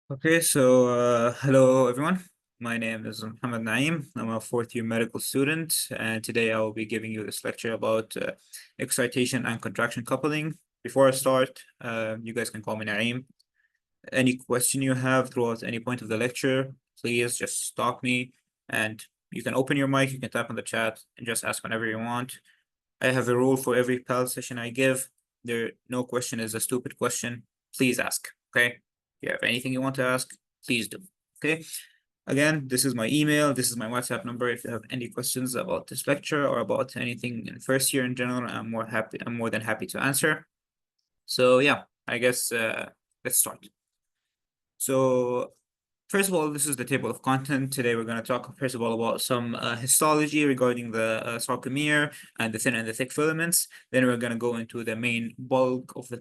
Okay, so hello everyone. My name is Mohamed Naem. I'm a fourth year medical student, and today I will be giving you this lecture about excitation and contraction coupling. Before I start, you guys can call me Naem. Any question you have throughout any point of the lecture, please just stop me, and you can open your mic, you can type on the chat, and just ask whenever you want. I have a rule for every PAL session I give. No question is a stupid question. Please ask, okay? If you have anything you want to ask, please do, okay? Again, this is my email, this is my WhatsApp number. If you have any questions about this lecture or about anything in first year in general, I'm more than happy to answer. So yeah, I guess let's start. So first of all, this is the table of content. Today, we're going to talk, first of all, about some histology regarding the sarcomere and the thin and the thick filaments. Then we're going to go into the main bulk of the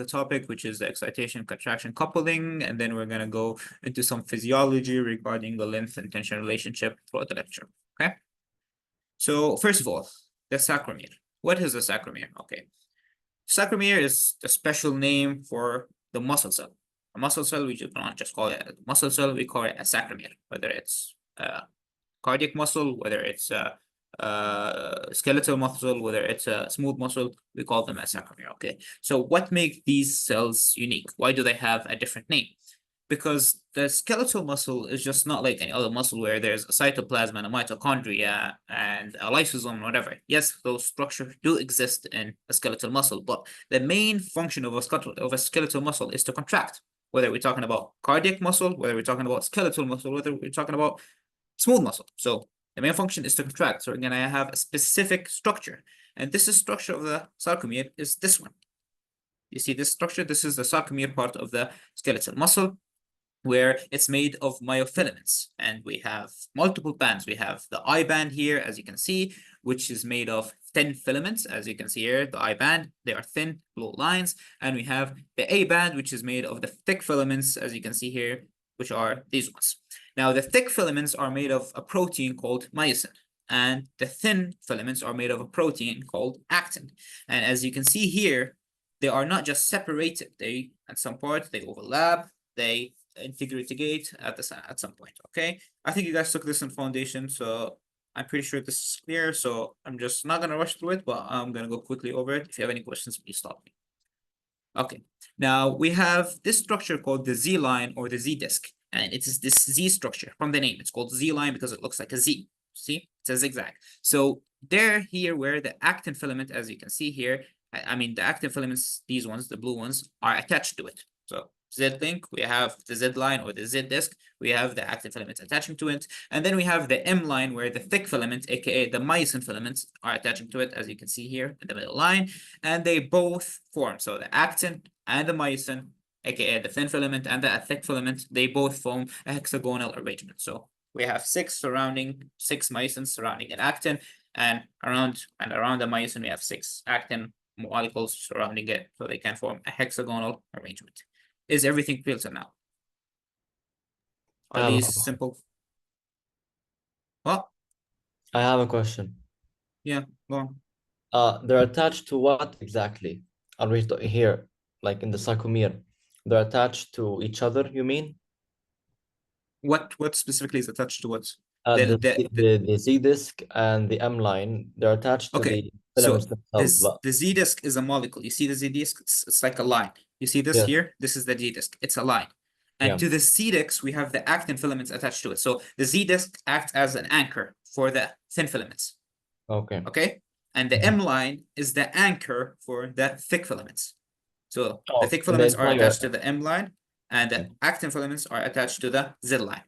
topic, which is the excitation contraction coupling. And then we're going to go into some physiology regarding the length and tension relationship throughout the lecture. Okay. So first of all, the sarcomere. What is the sarcomere? Okay. Sarcomere is a special name for the muscle cell. A muscle cell, we don't just call it a muscle cell, we call it a sarcomere, whether it's cardiac muscle, whether it's skeletal muscle, whether it's a smooth muscle, we call them a sarcomere, okay? So what makes these cells unique? Why do they have a different name? Because the skeletal muscle is just not like any other muscle where there's a cytoplasm and a mitochondria and a lysosome, whatever. Yes, those structures do exist in a skeletal muscle, but the main function of a skeletal muscle is to contract. Whether we're talking about cardiac muscle, whether we're talking about skeletal muscle, whether we're talking about smooth muscle. So the main function is to contract. So we're gonna have a specific structure. And this is structure of the sarcomere is this one. You see this structure? This is the sarcomere part of the skeletal muscle, where it's made of myofilaments. And we have multiple bands. We have the I band here, as you can see, which is made of thin filaments, as you can see here, the I band, they are thin blue lines. And we have the A band, which is made of the thick filaments, as you can see here, which are these ones. Now, the thick filaments are made of a protein called myosin, and the thin filaments are made of a protein called actin. And as you can see here, they are not just separated. They, at some point, they overlap, they integrate at some point, okay? I think you guys took this in foundation, so I'm pretty sure this is clear, so I'm just not gonna rush through it, but I'm gonna go quickly over it. If you have any questions, please stop me. Okay, now we have this structure called the Z line or the Z disc, and it is this Z structure from the name. It's called Z line because it looks like a Z. See, it's a zigzag. So they're here where the actin filament, as you can see here, I mean the actin filaments, these ones, the blue ones, are attached to it. So Z-link, we have the Z line or the Z disc, we have the actin filaments attaching to it, and then we have the M line where the thick filament, aka the myosin filaments, are attaching to it, as you can see here in the middle line, and they both form. So the actin and the myosin, aka the thin filament and the thick filament, they both form a hexagonal arrangement. So we have six myosins surrounding an actin, and around the myosin we have six actin molecules surrounding it, so they can form a hexagonal arrangement. Is everything clear to now? Are these simple? Well, I have a question. yeah, go on. They're attached to what exactly? Are we here, like in the sarcomere? They're attached to each other, you mean? What specifically is attached to what? The Z disc and the M line, they're attached to Okay, the so filaments themselves. the Z disc is a molecule. You see the Z disc? It's like a line. You see this Yes. here? This is the Z disc. It's a line. And Yeah. to the Z disc, we have the actin filaments attached to it. So the Z disc acts as an anchor for the thin filaments. Okay. Okay? And the M line is the anchor for the thick filaments. So the thick filaments are attached to the M line, and the actin filaments are attached to the Z line.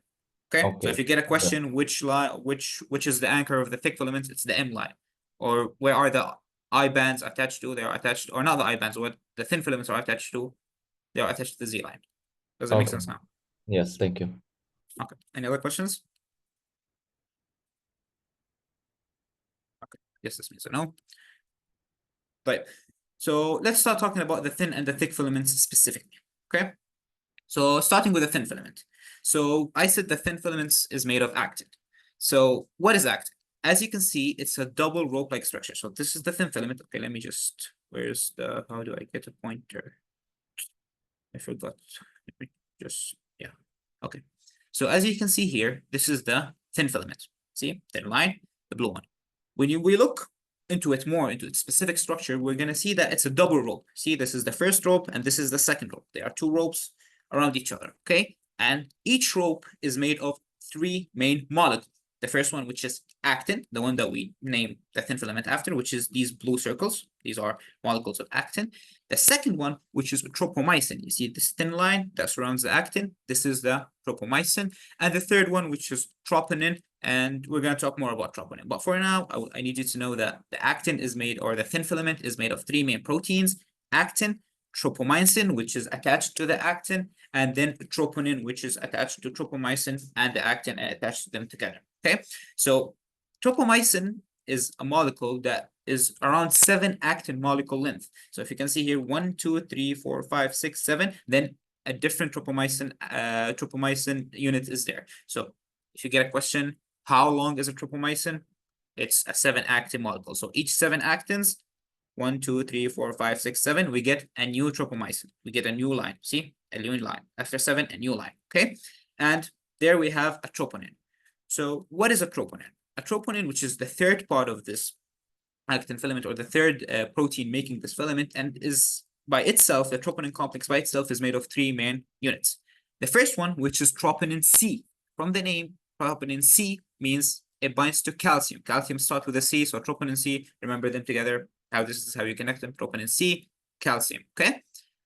Okay? So if you get a question, which is the anchor of the thick filaments, it's the M line. Or where are the I bands attached to? They are attached, or not the I bands, what the thin filaments are attached to, they are attached to the Z line. Does that make sense now? Yes, thank you. Okay. Any other questions? Okay. Yes, this means a no. But so let's start talking about the thin and the thick filaments specifically. Okay. So starting with the thin filament. So I said the thin filaments is made of actin. So what is actin? As you can see, it's a double rope-like structure. So this is the thin filament. Okay, let me just, how do I get a pointer? I forgot. Let me just, yeah. Okay, so as you can see here, this is the thin filament. See, thin line, the blue one. When we look into it more, into its specific structure, we're gonna see that it's a double rope. See, this is the first rope and this is the second rope. There are two ropes around each other, okay? And each rope is made of three main molecules. The first one, which is actin, the one that we name the thin filament after, which is these blue circles. These are molecules of actin. The second one, which is tropomyosin. You see this thin line that surrounds the actin. This is the tropomyosin. And the third one, which is troponin. And we're going to talk more about troponin. But for now, I need you to know that the actin is made, or the thin filament is made of three main proteins: actin, tropomyosin, which is attached to the actin, and then troponin, which is attached to tropomyosin and the actin and attached to them together. Okay, so tropomyosin is a molecule that is around 7 actin molecule length. So if you can see here, 1, 2, 3, 4, 5, 6, 7, then a different tropomyosin unit is there. So if you get a question, how long is a tropomyosin? It's a 7 actin molecule. So each 7 actins, 1, 2, 3, 4, 5, 6, 7, we get a new tropomyosin. We get a new line. See, a new line. After 7, a new line. Okay, and there we have a troponin. So what is a troponin? A troponin, which is the third part of this actin filament, or the third protein making this filament, and is by itself, the troponin complex by itself is made of 3 main units. The first one, which is troponin C. From the name, troponin C means it binds to calcium. Calcium starts with a C, so troponin C, remember them together. How this is how you connect them: troponin C, calcium. Okay.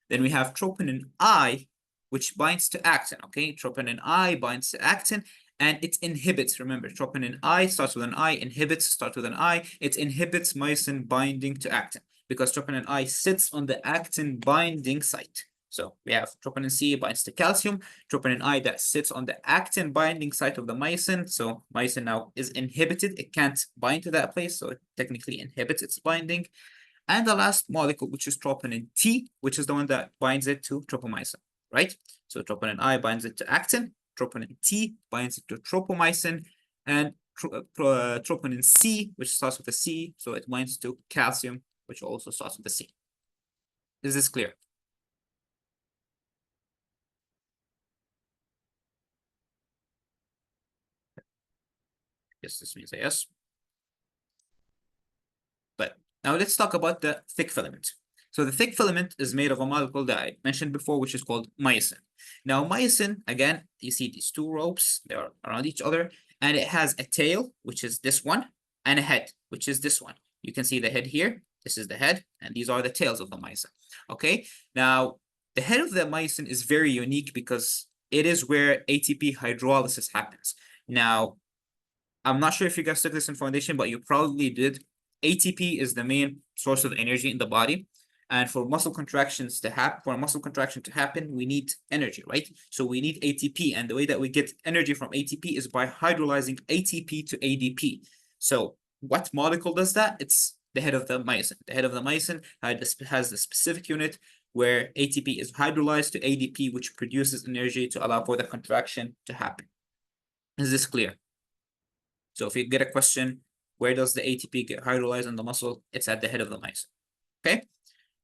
Then we have troponin I, which binds to actin. Okay, troponin I binds to actin, and it inhibits. Remember, troponin I starts with an I, inhibits starts with an I. It inhibits myosin binding to actin because troponin I sits on the actin binding site. So we have troponin C binds to calcium, troponin I that sits on the actin binding site of the myosin. So myosin now is inhibited. It can't bind to that place, so it technically inhibits its binding. And the last molecule, which is troponin T, which is the one that binds it to tropomyosin, right? So troponin I binds it to actin, troponin T binds it to tropomyosin, and troponin C, which starts with a C, so it binds to calcium, which also starts with a C. Is this clear? Yes, this means a yes. But now let's talk about the thick filament. So the thick filament is made of a molecule that I mentioned before, which is called myosin. Now myosin, again, you see these two ropes, they are around each other, and it has a tail, which is this one, and a head, which is this one. You can see the head here, this is the head, and these are the tails of the myosin. Okay, now the head of the myosin is very unique because it is where ATP hydrolysis happens. Now, I'm not sure if you guys took this in foundation, but you probably did. ATP is the main source of energy in the body. And for muscle contractions to happen, for a muscle contraction to happen, we need energy, right? So we need ATP. And the way that we get energy from ATP is by hydrolyzing ATP to ADP. So what molecule does that? It's the head of the myosin. The head of the myosin has the specific unit where ATP is hydrolyzed to ADP, which produces energy to allow for the contraction to happen. Is this clear? So if you get a question, where does the ATP get hydrolyzed in the muscle? It's at the head of the myosin. Okay.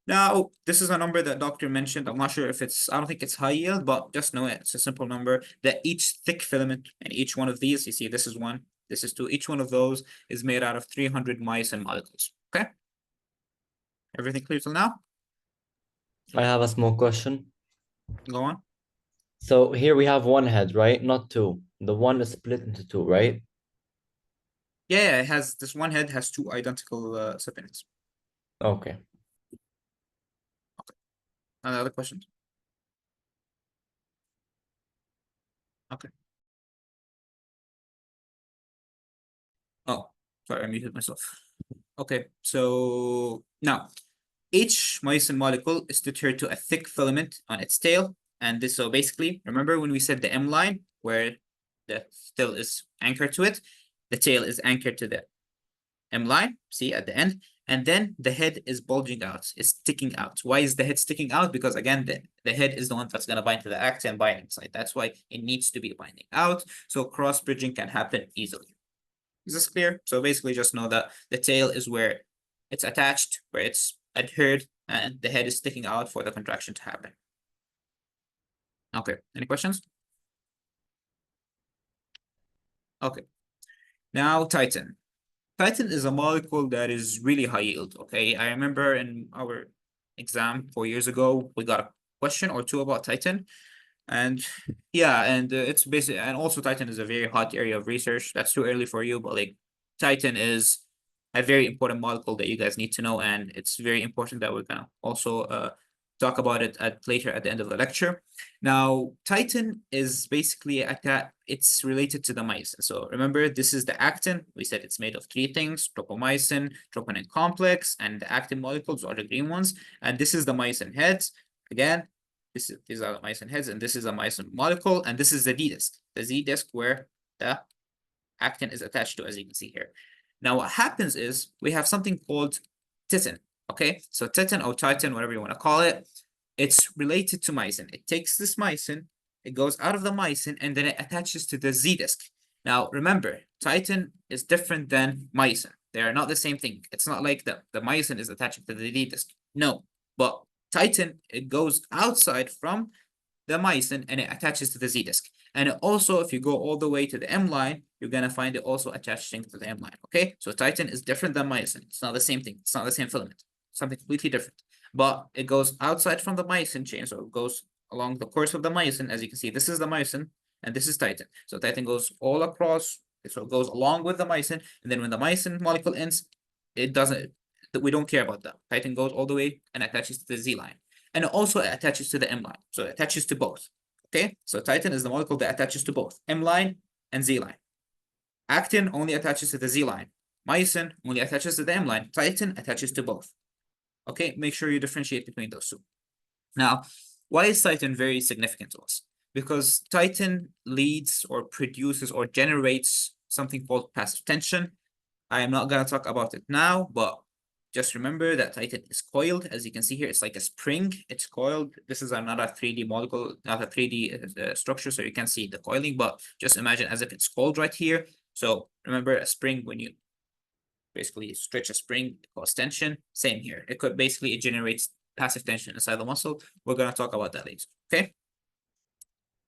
Now, this is a number that doctor mentioned. I'm not sure if it's, I don't think it's high yield, but just know it. It's a simple number that each thick filament and each one of these, you see, this is 1, this is 2, each one of those is made out of 300 myosin molecules. Okay. Everything clear till now? I have a small question. Go on. So here we have one head, right? Not two. The one is split into two, right? Yeah, it has this one head has 2 identical subunits. Okay. Any other questions? Okay. Oh, sorry, I muted myself. Okay, so now each myosin molecule is tethered to a thick filament on its tail. And this, so basically, remember when we said the M line, where the tail is anchored to it, the tail is anchored to the M line, see at the end, and then the head is bulging out, it's sticking out. Why is the head sticking out? Because again, the head is the one that's going to bind to the actin binding site. That's why it needs to be binding out, so cross bridging can happen easily. Is this clear? So basically just know that the tail is where it's attached, where it's adhered, and the head is sticking out for the contraction to happen. Okay, any questions? Okay. Now titan. Titan is a molecule that is really high yield. Okay. I remember in our exam 4 years ago, we got a question or two about titan. And yeah, and it's basically, and also titan is a very hot area of research. That's too early for you, but like titan is a very important molecule that you guys need to know, and it's very important that we're gonna also talk about it later at the end of the lecture. Now, titan is basically it's related to the myosin. So remember, this is the actin. We said it's made of three things: tropomyosin, troponin complex, and the actin molecules are the green ones. And this is the myosin heads. Again, these are the myosin heads, and this is a myosin molecule, and this is the D disc. The Z disc where the actin is attached to, as you can see here. Now, what happens is we have something called titin. Okay, so titin or titan, whatever you want to call it, it's related to myosin. It takes this myosin, it goes out of the myosin, and then it attaches to the Z disc. Now, remember, titan is different than myosin. They are not the same thing. It's not like the myosin is attaching to the D disc. No, but titan, it goes outside from the myosin and it attaches to the Z disc. And also, if you go all the way to the M line, you're gonna find it also attaching to the M line. Okay, so titan is different than myosin. It's not the same thing. It's not the same filament. Something completely different. But it goes outside from the myosin chain, so it goes along the course of the myosin. As you can see, this is the myosin and this is titan. So titan goes all across, so it goes along with the myosin, and then when the myosin molecule ends, it doesn't. We don't care about that. Titan goes all the way and attaches to the Z line, and it also attaches to the M line. So it attaches to both. Okay, so titan is the molecule that attaches to both M line and Z line. Actin only attaches to the Z line. Myosin only attaches to the M line. Titan attaches to both. Okay, make sure you differentiate between those two. Now, why is titan very significant to us? Because titan leads or produces or generates something called passive tension. I am not going to talk about it now, but just remember that titan is coiled. As you can see here, it's like a spring. It's coiled. This is another 3D molecule, not a 3D structure, so you can see the coiling, but just imagine as if it's coiled right here. So remember, a spring, when you basically stretch a spring, it causes tension. Same here. It generates passive tension inside the muscle. We're going to talk about that later. Okay.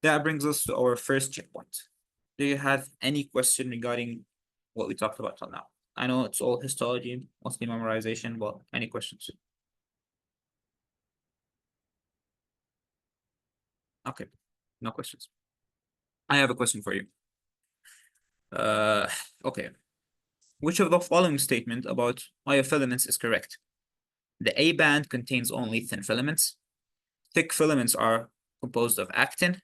That brings us to our first checkpoint. Do you have any question regarding what we talked about till now? I know it's all histology, mostly memorization, but any questions? Okay, no questions. I have a question for you. Okay. Which of the following statement about myofilaments is correct? The A band contains only thin filaments. Thick filaments are composed of actin.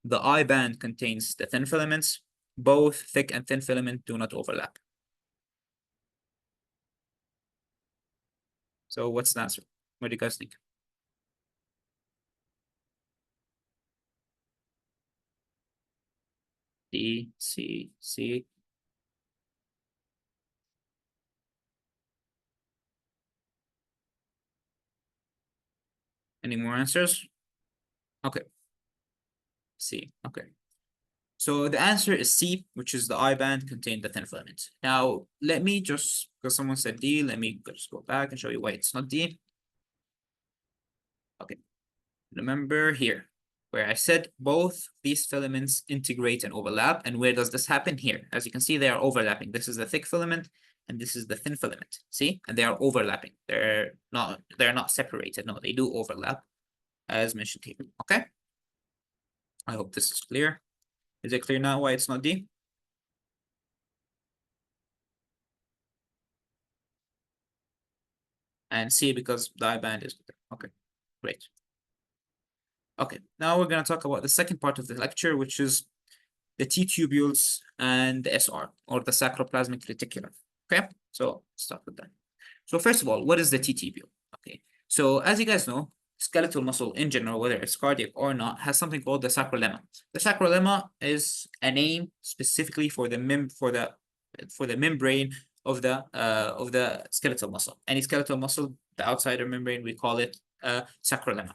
The I band contains the thin filaments. Both thick and thin filament do not overlap. So what's the answer? What do you guys think? D, C, C. Any more answers? Okay. C. Okay. So the answer is C, which is the I band contain the thin filament. Now, let me just, because someone said D, let me just go back and show you why it's not D. Okay. Remember here, where I said both these filaments integrate and overlap. And where does this happen? Here. As you can see, they are overlapping. This is the thick filament, and this is the thin filament. See? And they are overlapping. They're not separated. No, they do overlap, as mentioned here. Okay? I hope this is clear. Is it clear now why it's not D? And C because the I band is there. Okay, great. Okay, now we're going to talk about the second part of the lecture, which is the T tubules and the SR, or the sacroplasmic reticulum. Okay, so let's start with that. So first of all, what is the T tubule? Okay, so as you guys know, skeletal muscle in general, whether it's cardiac or not, has something called the sacrolemma. The sacrolemma is a name specifically for the membrane of the skeletal muscle. Any skeletal muscle, the outsider membrane, we call it sacrolemma.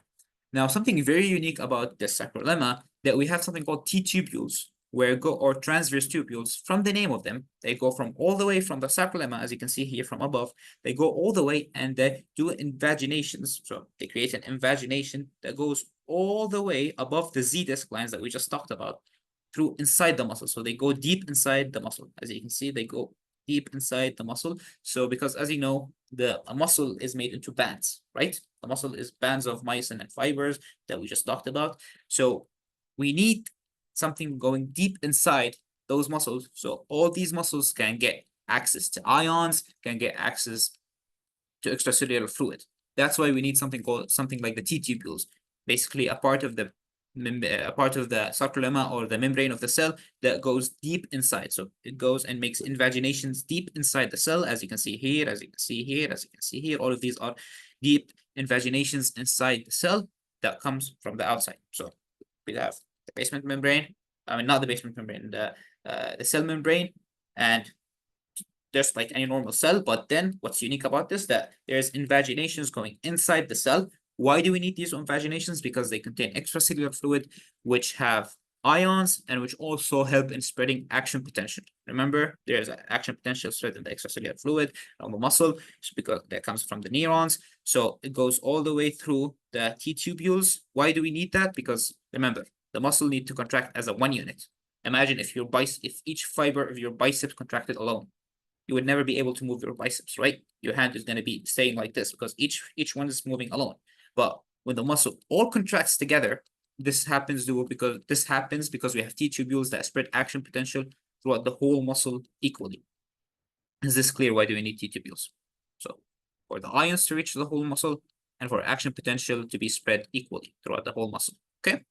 Now, something very unique about the sacrolemma that we have something called T tubules, or transverse tubules. From the name of them, they go from all the way from the sacrolemma, as you can see here from above. They go all the way and they do invaginations. So they create an invagination that goes all the way above the Z disc lines that we just talked about, through inside the muscle. So they go deep inside the muscle. As you can see, they go deep inside the muscle. So because as you know, a muscle is made into bands, right? The muscle is bands of myosin and fibers that we just talked about. So we need something going deep inside those muscles. So all these muscles can get access to ions, can get access to extracellular fluid. That's why we need something like the T-tubules, basically a part of the sarcolemma or the membrane of the cell that goes deep inside. So it goes and makes invaginations deep inside the cell, as you can see here, as you can see here, as you can see here. All of these are deep invaginations inside the cell that comes from the outside. So we have the basement membrane, I mean not the basement membrane, the cell membrane, and just like any normal cell. But then what's unique about this, that there's invaginations going inside the cell. Why do we need these invaginations? Because they contain extracellular fluid, which have ions and which also help in spreading action potential. Remember, there's an action potential spread in the extracellular fluid on the muscle. It's because that comes from the neurons. So it goes all the way through the T-tubules. Why do we need that? Because remember, the muscle needs to contract as a one unit. Imagine if each fiber of your biceps contracted alone, you would never be able to move your biceps, right? Your hand is going to be staying like this because each one is moving alone. But when the muscle all contracts together, this happens because we have T-tubules that spread action potential throughout the whole muscle equally. Is this clear? Why do we need T-tubules? So for the ions to reach the whole muscle and for action potential to be spread equally throughout the whole muscle. Okay?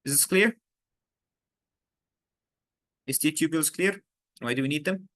Is this clear? Is T-tubules clear? Why do we need them?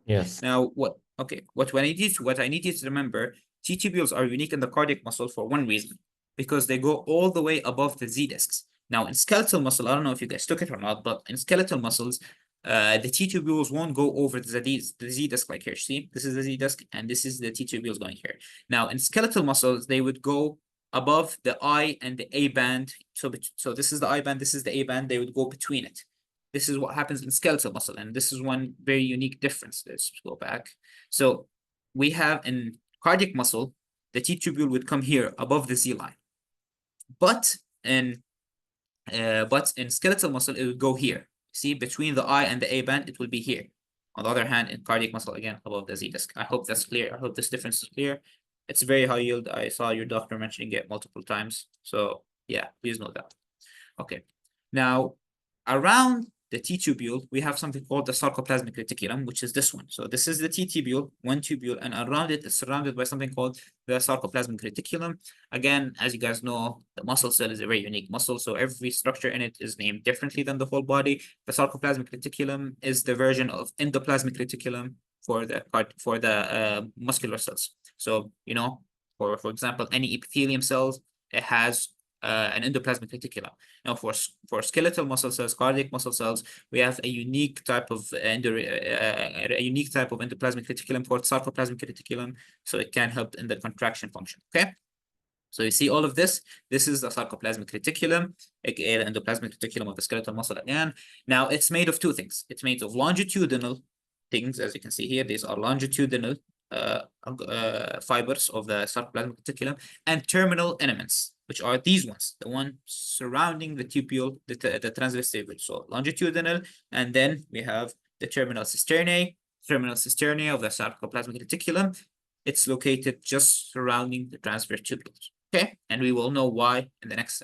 Yes. Now, what I need you to remember, T-tubules are unique in the cardiac muscle for one reason, because they go all the way above the Z-discs. Now, in skeletal muscle, I don't know if you guys took it or not, but in skeletal muscles, the T-tubules won't go over the Z-disc like here. See, this is the Z-disc, and this is the T-tubules going here. Now, in skeletal muscles, they would go above the I and the A band. So this is the I band, this is the A band. They would go between it. This is what happens in skeletal muscle, and this is one very unique difference. Let's go back. So we have in cardiac muscle, the T-tubule would come here above the Z line, but in skeletal muscle, it would go here. See, between the I and the A band, it will be here. On the other hand, in cardiac muscle, again, above the Z disc. I hope that's clear. I hope this difference is clear. It's very high yield. I saw your doctor mentioning it multiple times. So yeah, please note that. Okay. Now, around the T-tubule, we have something called the sarcoplasmic reticulum, which is this one. So this is the T-tubule, one tubule, and around it is surrounded by something called the sarcoplasmic reticulum. Again, as you guys know, the muscle cell is a very unique muscle, so every structure in it is named differently than the whole body. The sarcoplasmic reticulum is the version of endoplasmic reticulum for the muscular cells. So, you know, for example, any epithelium cells, it has an endoplasmic reticulum. Now, for skeletal muscle cells, cardiac muscle cells, we have a unique type of endoplasmic reticulum called sarcoplasmic reticulum, so it can help in the contraction function. Okay. So you see all of this. This is the sarcoplasmic reticulum, aka the endoplasmic reticulum of the skeletal muscle again. Now it's made of two things. It's made of longitudinal things, as you can see here. These are longitudinal fibers of the sarcoplasmic reticulum, and terminal elements, which are these ones, the one surrounding the tubule, the transverse tubule. So longitudinal, and then we have the terminal cisternae of the sarcoplasmic reticulum. It's located just surrounding the transverse tubules. Okay, and we will know why in the next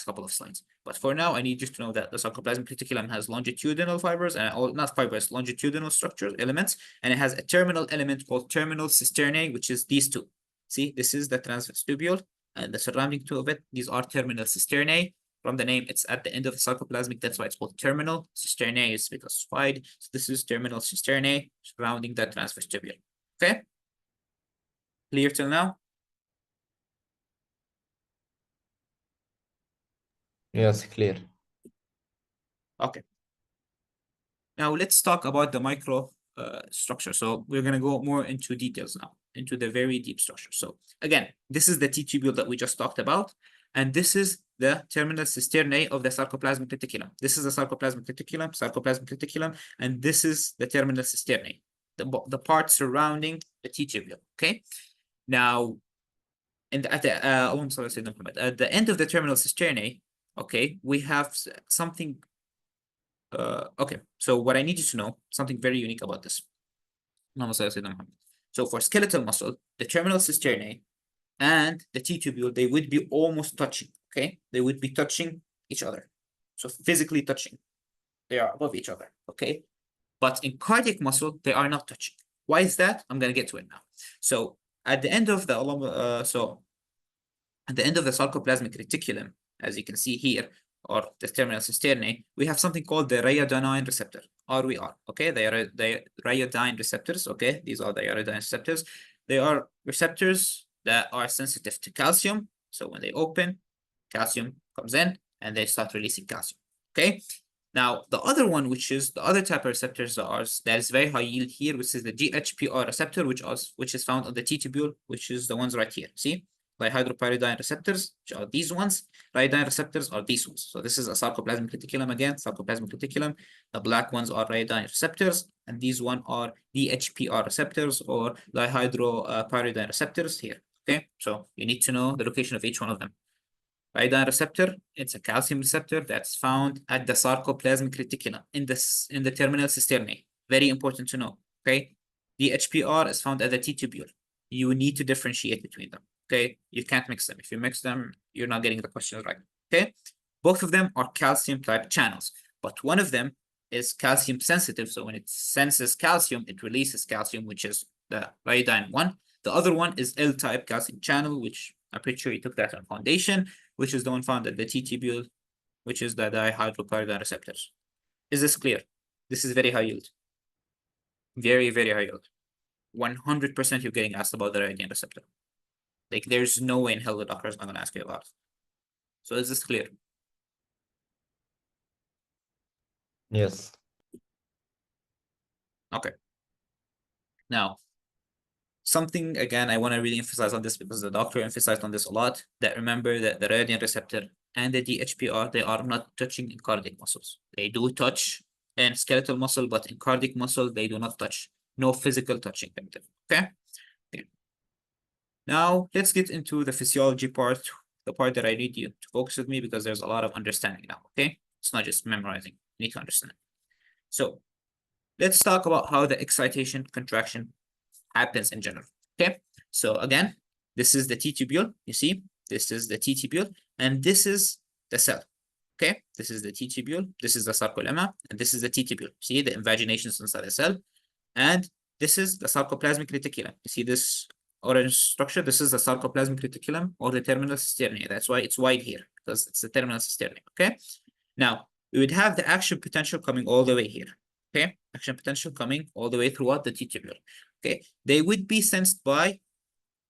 couple of slides. But for now, I need you to know that the sarcoplasmic reticulum has longitudinal fibers, and not fibers, longitudinal structures, elements, and it has a terminal element called terminal cisternae, which is these two. See, this is the transverse tubule, and the surrounding two of it, these are terminal cisternae. From the name, it's at the end of the sarcoplasmic, that's why it's called terminal. Cisternae is because wide. So this is terminal cisternae surrounding the transverse tubule. Okay? Clear till now? Yes, clear. Okay. Now let's talk about the micro structure. So we're going to go more into details now, into the very deep structure. So again, this is the T-tubule that we just talked about, and this is the terminal cisternae of the sarcoplasmic reticulum. This is the sarcoplasmic reticulum, and this is the terminal cisternae, the part surrounding the T-tubule. Okay. Now, at the end of the terminal cisternae okay, we have something. Okay, so what I need you to know, something very unique about this. So for skeletal muscle, the terminal cisternae and the T-tubule, they would be almost touching, okay? They would be touching each other. So physically touching. They are above each other, okay? But in cardiac muscle, they are not touching. Why is that? I'm gonna get to it now. So at the end of the at the end of the sarcoplasmic reticulum, as you can see here, or the terminal cisternae, we have something called the ryanodine receptor, RWR, okay? They are the ryanodine receptors, okay? These are the ryanodine receptors. They are receptors that are sensitive to calcium. So when they open, calcium comes in and they start releasing calcium, okay? Now, the other one, which is the other type of receptors that is very high yield here, which is the GHPR receptor, which is found on the T-tubule, which is the ones right here. See? Dihydropyridine receptors, which are these ones. Pyridine receptors are these ones. So this is a sarcoplasmic reticulum again, sarcoplasmic reticulum. The black ones are pyridine receptors, and these one are DHPR receptors or dihydropyridine receptors here. Okay, so you need to know the location of each one of them. Pyridine receptor, it's a calcium receptor that's found at the sarcoplasmic reticulum in the terminal cisternae. Very important to know. Okay, DHPR is found at the T-tubule. You need to differentiate between them. Okay, you can't mix them. If you mix them, you're not getting the questions right. Okay, both of them are calcium type channels, but one of them is calcium sensitive. So when it senses calcium, it releases calcium, which is the iodine one. The other one is L-type calcium channel, which I'm pretty sure you took that on foundation, which is the one found at the T-tubule, which is the dihydropyridine receptors. Is this clear? This is very high yield. Very, very high yield. 100% you're getting asked about the iodine receptor. Like, there's no way in hell the doctor is not going to ask you about it. So is this clear? Yes. Okay. Now, something, again, I want to really emphasize on this because the doctor emphasized on this a lot, that remember that the iodine receptor and the DHPR, they are not touching in cardiac muscles. They do touch in skeletal muscle, but in cardiac muscle, they do not touch. No physical touching. Okay? Now, let's get into the physiology part, the part that I need you to focus with me because there's a lot of understanding now, okay? It's not just memorizing, you need to understand. So, let's talk about how the excitation contraction happens in general, okay? So again, this is the T-tubule, you see? This is the T-tubule, and this is the cell, okay? This is the T-tubule, this is the sarcolemma, and this is the T-tubule. See the invaginations inside the cell, and this is the sarcoplasmic reticulum. You see this orange structure? This is the sarcoplasmic reticulum or the terminal cisternae. That's why it's wide here, because it's the terminal cisternae, okay? Now, we would have the action potential coming all the way here, okay? Action potential coming all the way throughout the T-tubule, okay? They would be sensed by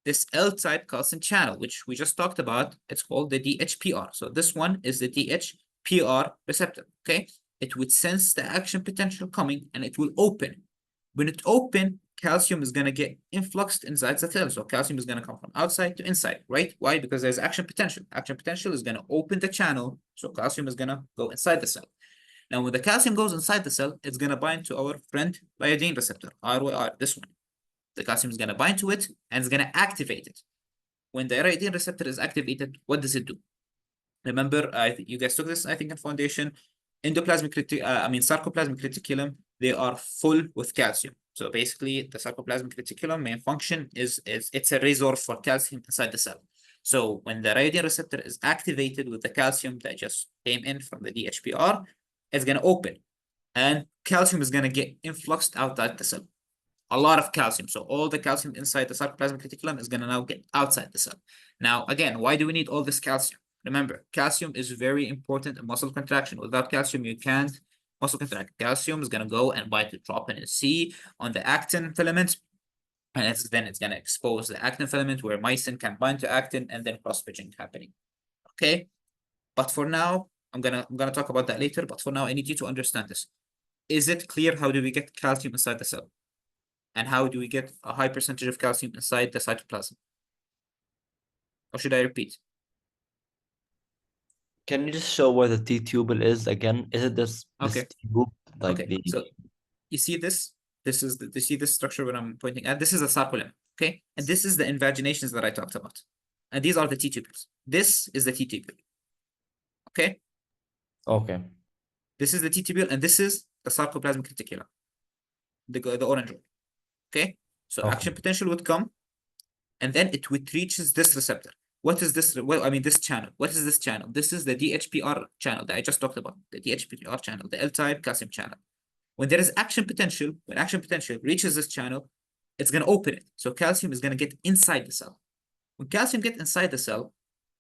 this L-type calcium channel, which we just talked about. It's called the DHPR. So this one is the DHPR receptor, okay? It would sense the action potential coming and it will open. When it open, calcium is going to get influxed inside the cell. So calcium is going to come from outside to inside, right? Why? Because there's action potential. Action potential is going to open the channel. So calcium is going to go inside the cell. Now, when the calcium goes inside the cell, it's going to bind to our friend iodine receptor, RYR, this one. The calcium is going to bind to it and it's going to activate it. When the iodine receptor is activated, what does it do? Remember, you guys took this, I think, in foundation. Sarcoplasmic reticulum, they are full with calcium. So basically, the sarcoplasmic reticulum main function is it's a reservoir for calcium inside the cell. So when the iodine receptor is activated with the calcium that just came in from the DHPR, it's going to open and calcium is going to get influxed outside the cell. A lot of calcium. So all the calcium inside the sarcoplasmic reticulum is going to now get outside the cell. Now, again, why do we need all this calcium? Remember, calcium is very important in muscle contraction. Without calcium, you can't muscle contract. Calcium is going to go and bind to troponin C on the actin filament. And then it's going to expose the actin filament where myosin can bind to actin and then cross-bridging happening. Okay? But for now, I'm gonna talk about that later. But for now, I need you to understand this. Is it clear how do we get calcium inside the cell? And how do we get a high percentage of calcium inside the cytoplasm? Or should I repeat? Can you just show where the T-tubule is again? Is it this Okay. tube, like Okay. So you see this? You see this structure when I'm pointing at? This is a sarcolemma, okay? And this is the invaginations that I talked about. And these are the T-tubules. This is the T-tubule. Okay, Okay. this is the T tubule, and this is the sarcoplasmic reticulum, the orange one. Okay, so Okay. action potential would come, and then it would reaches this receptor. What is this? Well, I mean, this channel. What is this channel? This is the DHPR channel that I just talked about, the DHPR channel, the L-type calcium channel. When there is action potential, when action potential reaches this channel, it's going to open it. So calcium is going to get inside the cell. When calcium gets inside the cell,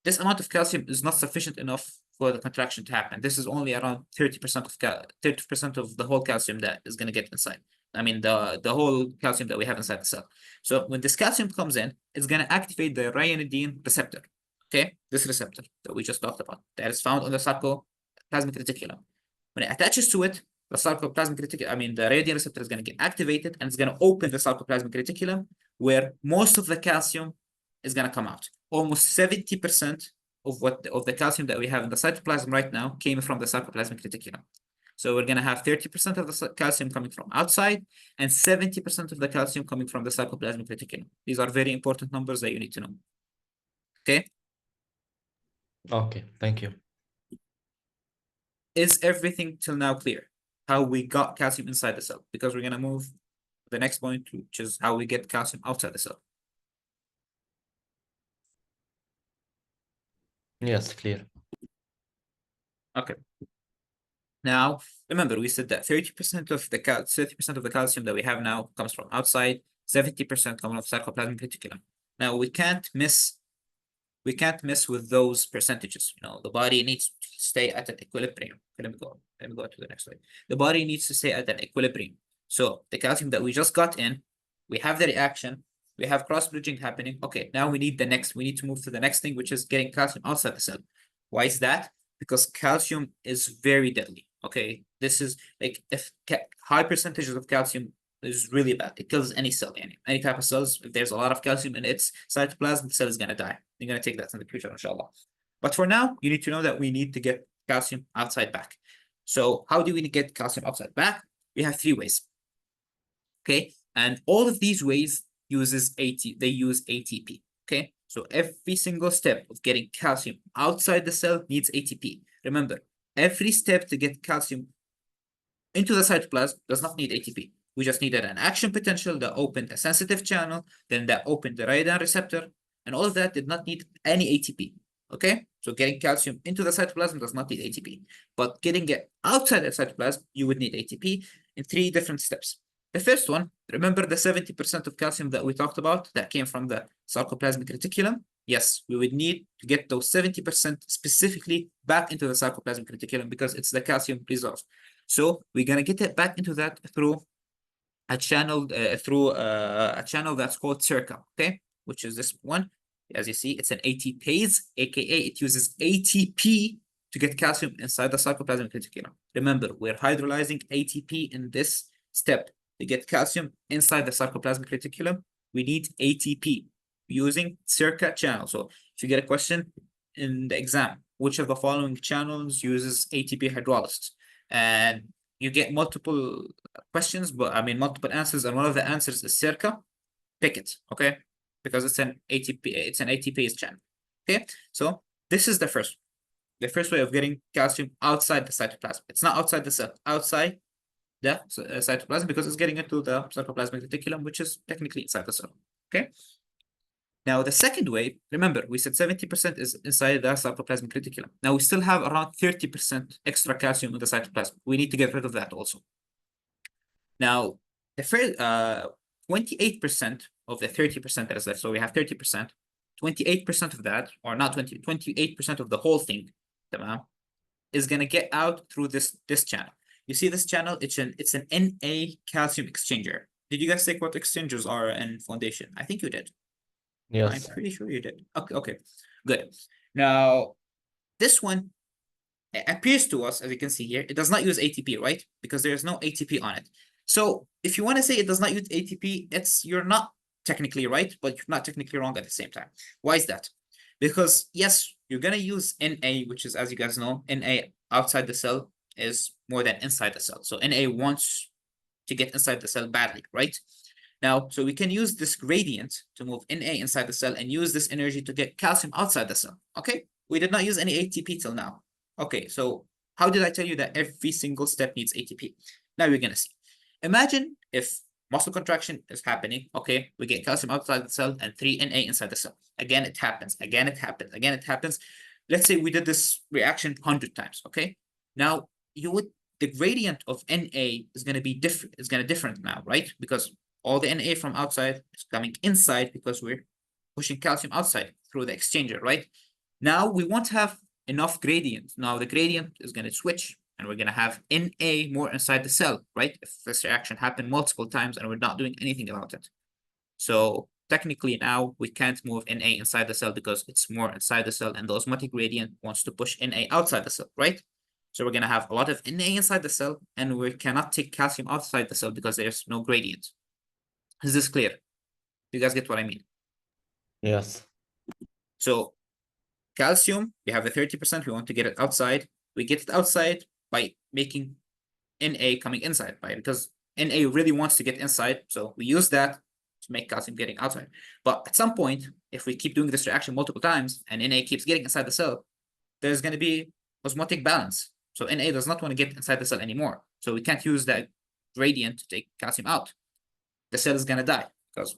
this amount of calcium is not sufficient enough for the contraction to happen. This is only around 30% of 30% of the whole calcium that is going to get inside. I mean, the whole calcium that we have inside the cell. So when this calcium comes in, it's going to activate the ryanodine receptor. Okay, this receptor that we just talked about that is found on the sarcoplasmic reticulum. When it attaches to it, the sarcoplasmic reticulum, I mean, the ryanodine receptor is going to get activated, and it's going to open the sarcoplasmic reticulum, where most of the calcium is going to come out. Almost 70% of the calcium that we have in the cytoplasm right now came from the sarcoplasmic reticulum. So we're going to have 30% of the calcium coming from outside and 70% of the calcium coming from the sarcoplasmic reticulum. These are very important numbers that you need to know. Okay? Okay, thank you. Is everything till now clear? How we got calcium inside the cell? Because we're going to move to the next point, which is how we get calcium outside the cell. Yes, clear. Okay. Now, remember, we said that 30% of the 30% of the calcium that we have now comes from outside, 70% comes from sarcoplasmic reticulum. Now, we can't mess with those percentages. You know, the body needs to stay at an equilibrium. Okay, let me go to the next slide. The body needs to stay at an equilibrium. So the calcium that we just got in, we have the reaction, we have cross-bridging happening. Okay, now we need to move to the next thing, which is getting calcium outside the cell. Why is that? Because calcium is very deadly. Okay, this is like if high percentages of calcium is really bad. It kills any cell, any type of cells. If there's a lot of calcium in its cytoplasm, the cell is gonna die. You're gonna take that in the future, inshallah. But for now, you need to know that we need to get calcium outside back. So how do we get calcium outside back? We have 3 ways. Okay, and all of these ways uses they use ATP. Okay, so every single step of getting calcium outside the cell needs ATP. Remember, every step to get calcium into the cytoplasm does not need ATP. We just needed an action potential that opened a sensitive channel, then that opened the ryanodine receptor, and all of that did not need any ATP. Okay, so getting calcium into the cytoplasm does not need ATP, but getting it outside the cytoplasm, you would need ATP in 3 different steps. The first one, remember the 70% of calcium that we talked about that came from the sarcoplasmic reticulum? Yes, we would need to get those 70% specifically back into the sarcoplasmic reticulum because it's the calcium reserve. So we're gonna get it back into that through a channel that's called CIRCA, okay, which is this one. As you see, it's an ATPase, aka it uses ATP to get calcium inside the sarcoplasmic reticulum. Remember, we're hydrolyzing ATP in this step. To get calcium inside the sarcoplasmic reticulum, we need ATP using CIRCA channel. So if you get a question in the exam, which of the following channels uses ATP hydrolysis? And you get multiple questions, but I mean multiple answers, and one of the answers is CIRCA, pick it, okay? Because it's an ATPase channel. Okay, so this is the first way of getting calcium outside the cytoplasm. It's not outside the cell, outside the cytoplasm, because it's getting into the sarcoplasmic reticulum, which is technically inside the cell. Okay. Now the second way, remember, we said 70% is inside the sarcoplasmic reticulum. Now we still have around 30% extra calcium in the cytoplasm. We need to get rid of that also. Now the first 28% of the 30% that is left, so we have 30%, 28% of that, or not 28% of the whole thing, is gonna get out through this channel. You see this channel? It's an Na calcium exchanger. Did you guys take what exchangers are in foundation? I think you did. Yes. I'm pretty sure you did. Okay, good. Now, this one appears to us, as you can see here, it does not use ATP, right? Because there's no ATP on it. So if you want to say it does not use ATP, you're not technically right, but you're not technically wrong at the same time. Why is that? Because yes, you're gonna use Na, which is, as you guys know, Na outside the cell is more than inside the cell. So Na wants to get inside the cell badly, right? Now, so we can use this gradient to move Na inside the cell and use this energy to get calcium outside the cell, okay? We did not use any ATP till now. Okay, so how did I tell you that every single step needs ATP? Now you're gonna see. Imagine if muscle contraction is happening, okay, we get calcium outside the cell and 3 Na inside the cell. Again, it happens, again, it happens, again, it happens. Let's say we did this reaction 100 times, okay? Now, the gradient of Na is gonna be different, it's gonna different now, right? Because all the Na from outside is coming inside because we're pushing calcium outside through the exchanger, right? Now we won't have enough gradient. Now the gradient is going to switch and we're going to have Na more inside the cell, right? If this reaction happened multiple times and we're not doing anything about it. So technically now we can't move Na inside the cell because it's more inside the cell and the osmotic gradient wants to push Na outside the cell, right? So we're going to have a lot of Na inside the cell and we cannot take calcium outside the cell because there's no gradient. Is this clear? You guys get what I mean? Yes. So calcium, we have the 30%, we want to get it outside. We get it outside by making Na coming inside, because Na really wants to get inside. So we use that to make calcium getting outside. But at some point, if we keep doing this reaction multiple times and Na keeps getting inside the cell, there's going to be osmotic balance. So Na does not want to get inside the cell anymore. So we can't use that gradient to take calcium out. The cell is going to die because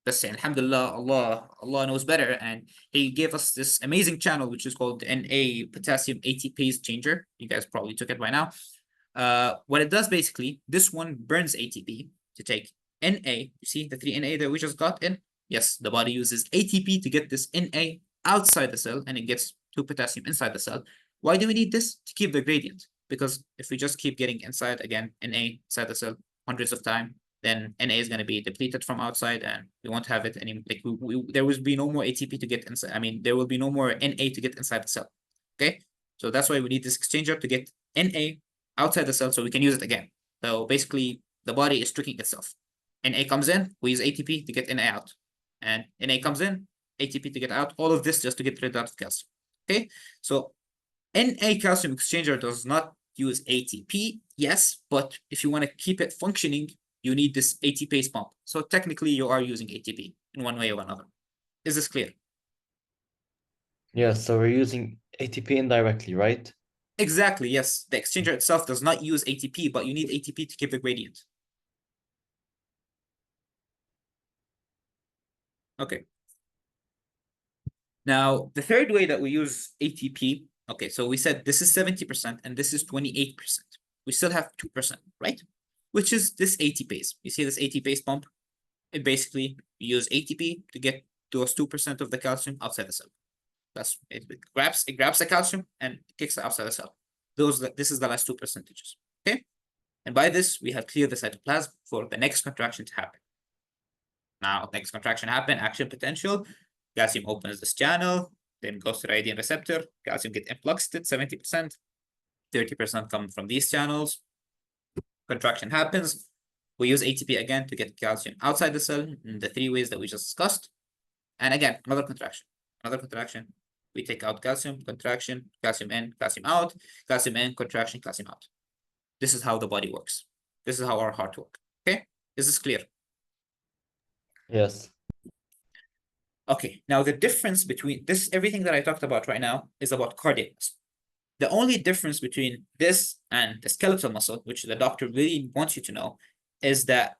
let's say, alhamdulillah, Allah knows better, and he gave us this amazing channel which is called Na potassium ATPase changer. You guys probably took it by now. What it does basically, this one burns ATP to take Na. You see the 3 Na that we just got in? Yes, the body uses ATP to get this Na outside the cell, and it gets 2 potassium inside the cell. Why do we need this? To keep the gradient. Because if we just keep getting inside again, Na inside the cell hundreds of times, then Na is going to be depleted from outside and we won't have it anymore. Like there will be no more ATP to get inside. I mean, there will be no more Na to get inside the cell. Okay. So that's why we need this exchanger to get Na outside the cell so we can use it again. So basically the body is tricking itself. Na comes in, we use ATP to get Na out. And Na comes in, ATP to get out. All of this just to get rid of calcium. Okay. So Na calcium exchanger does not use ATP, yes, but if you want to keep it functioning, you need this ATPase pump. So technically you are using ATP in one way or another. Is this clear? Yes, so we're using ATP indirectly, right? Exactly, yes. The exchanger itself does not use ATP, but you need ATP to keep the gradient. Okay. Now, the third way that we use ATP, okay, so we said this is 70% and this is 28%. We still have 2%, right? Which is this ATPase. You see this ATPase pump? It basically use ATP to get those 2% of the calcium outside the cell. That's it grabs the calcium and kicks it outside the cell. This is the last 2%. Okay. And by this, we have cleared the cytoplasm for the next contraction to happen. Now, next contraction happen, action potential. Calcium opens this channel, then goes to the radiant receptor. Calcium get influxed at 70%. 30% come from these channels. Contraction happens. We use ATP again to get calcium outside the cell in the 3 ways that we just discussed. And again, another contraction. We take out calcium, contraction, calcium in, calcium out, calcium in, contraction, calcium out. This is how the body works. This is how our heart works. Okay? Is this clear? Yes. Okay, now the difference between this, everything that I talked about right now is about cardiac muscle. The only difference between this and the skeletal muscle, which the doctor really wants you to know, is that,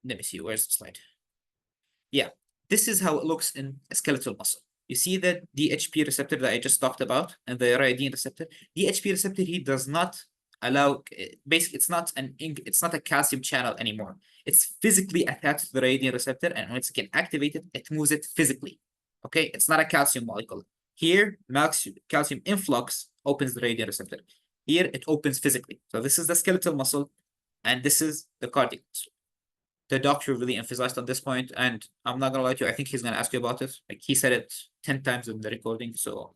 let me see, where's the slide? Yeah, this is how it looks in a skeletal muscle. You see the DHP receptor that I just talked about and the radiant receptor. DHP receptor, he does not allow, basically it's not a calcium channel anymore. It's physically attached to the radiant receptor, and once it gets activated, it moves it physically. Okay, it's not a calcium molecule. Here, calcium influx opens the radiant receptor. Here, it opens physically. So this is the skeletal muscle, and this is the cardiac muscle. The doctor really emphasized on this point, and I'm not gonna lie to you, I think he's gonna ask you about it. Like he said it 10 times in the recording, so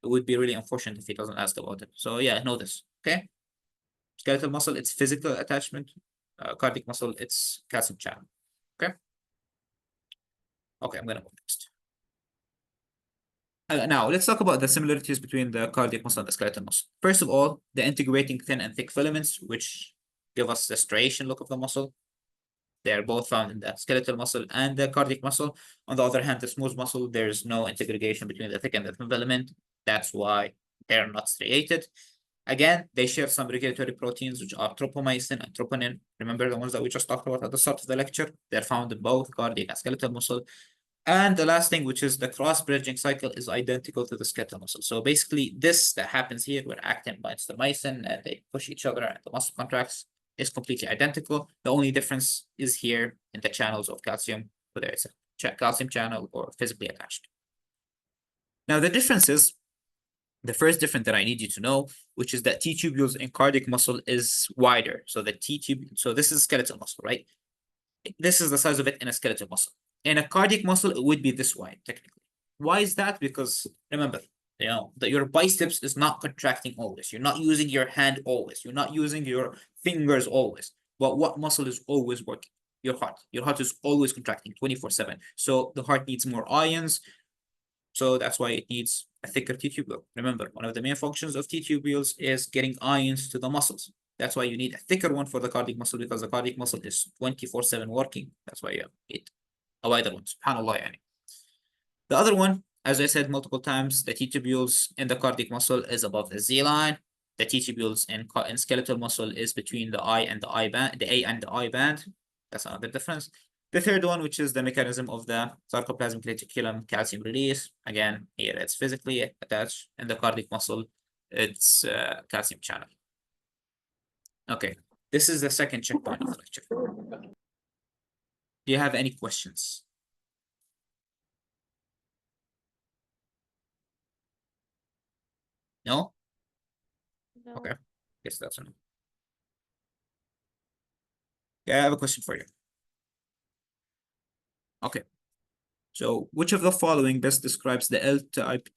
it would be really unfortunate if he doesn't ask about it. So yeah, know this, okay? Skeletal muscle, it's physical attachment. Cardiac muscle, it's calcium channel, okay? Okay, I'm gonna move next. Now, let's talk about the similarities between the cardiac muscle and the skeletal muscle. First of all, the integrating thin and thick filaments, which give us the striation look of the muscle. They're both found in the skeletal muscle and the cardiac muscle. On the other hand, the smooth muscle, there's no integration between the thick and the thin filament. That's why They're not striated. Again, they share some regulatory proteins, which are tropomyosin and troponin. Remember the ones that we just talked about at the start of the lecture? They're found in both cardiac and skeletal muscle. And the last thing, which is the cross-bridging cycle, is identical to the skeletal muscle. So basically, this that happens here, where actin binds to myosin and they push each other and the muscle contracts, is completely identical. The only difference is here in the channels of calcium, whether it's a calcium channel or physically attached. Now, the difference is, the first difference that I need you to know, which is that T-tubules in cardiac muscle is wider. So the T-tubule, so this is skeletal muscle, right? This is the size of it in a skeletal muscle. In a cardiac muscle, it would be this wide, technically. Why is that? Because remember, that your biceps is not contracting always. You're not using your hand always. You're not using your fingers always. But what muscle is always working? Your heart. Your heart is always contracting 24/7. So the heart needs more ions. So that's why it needs a thicker T-tubule. Remember, one of the main functions of T-tubules is getting ions to the muscles. That's why you need a thicker one for the cardiac muscle, because the cardiac muscle is 24/7 working. That's why you need a wider one. SubhanAllah, yani. The other one, as I said multiple times, the T-tubules in the cardiac muscle is above the Z line. The T-tubules in skeletal muscle is between the I and the I band, the A and the I band. That's another difference. The third one, which is the mechanism of the sarcoplasmic reticulum calcium release. Again, here it's physically attached. In the cardiac muscle, it's calcium channel. Okay, this is the second checkpoint of the lecture. Do you have any questions? No? No. Okay, guess that's enough. Yeah, I have a question for you. Okay. So, which of the following best describes the L-type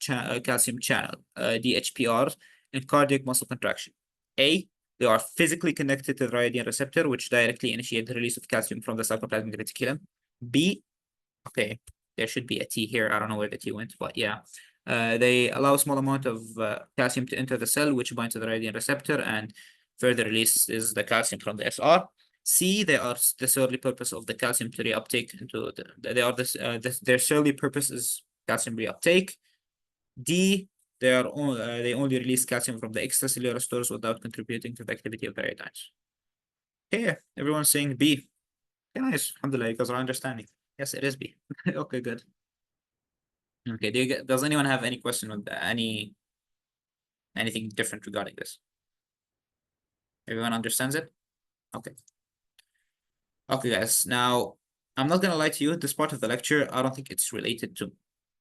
calcium channel, DHPR, in cardiac muscle contraction? A, they are physically connected to the radian receptor, which directly initiate the release of calcium from the sarcoplasmic reticulum. B, okay, there should be a T here. I don't know where the T went, but yeah. They allow a small amount of calcium to enter the cell, which binds to the radian receptor and further releases the calcium from the SR. C, they are the solely purpose of the calcium to reuptake into their solely purpose is calcium reuptake. D, they only release calcium from the extracellular stores without contributing to the activity of the radines. Okay, everyone's saying B. Okay, nice. Alhamdulillah, because our understanding. Yes, it is B. Okay, good. Okay, does anyone have any question with anything different regarding this? Everyone understands it? Okay. Okay, guys. Now, I'm not gonna lie to you. This part of the lecture, I don't think it's related to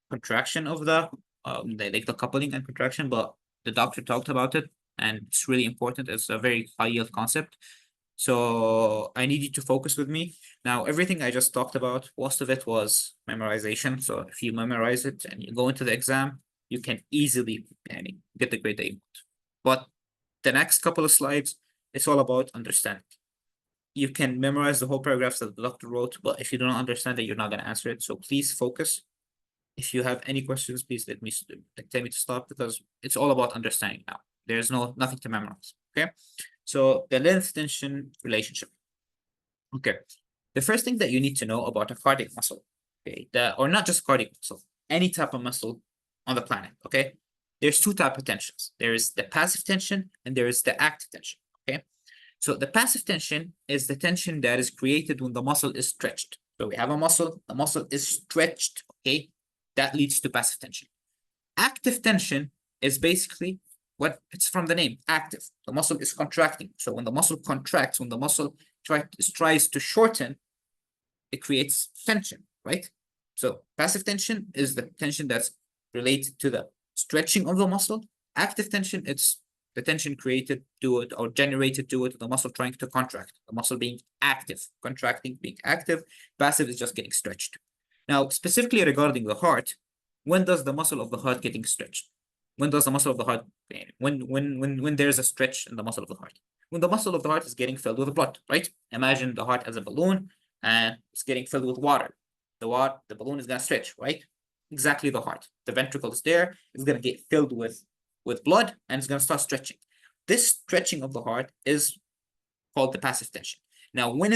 contraction of like the coupling and contraction, but the doctor talked about it, and it's really important. It's a very high yield concept. So I need you to focus with me. Now, everything I just talked about, most of it was memorization. So if you memorize it and you go into the exam, you can easily get the grade that you want. But the next couple of slides, it's all about understanding. You can memorize the whole paragraphs that the doctor wrote, but if you don't understand it, you're not going to answer it. So please focus. If you have any questions, please tell me to stop, because it's all about understanding now. There's nothing to memorize. Okay. So the length tension relationship. Okay. The first thing that you need to know about a cardiac muscle, okay, or not just cardiac muscle, any type of muscle on the planet, okay? There's two types of tensions. There is the passive tension and there is the active tension, okay? So the passive tension is the tension that is created when the muscle is stretched. So we have a muscle, the muscle is stretched, okay? That leads to passive tension. Active tension is basically it's from the name, active. The muscle is contracting. So when the muscle contracts, when the muscle tries to shorten, it creates tension, right? So passive tension is the tension that's related to the stretching of the muscle. Active tension, it's the tension created to it or generated to it, the muscle trying to contract, the muscle being active, contracting, being active. Passive is just getting stretched. Now, specifically regarding the heart, when does the muscle of the heart getting stretched? When does the muscle of the heart, when there's a stretch in the muscle of the heart? When the muscle of the heart is getting filled with blood, right? Imagine the heart as a balloon and it's getting filled with water. The balloon is gonna stretch, right? Exactly the heart. The ventricle is there, it's gonna get filled with blood and it's gonna start stretching. This stretching of the heart is called the passive tension. Now, when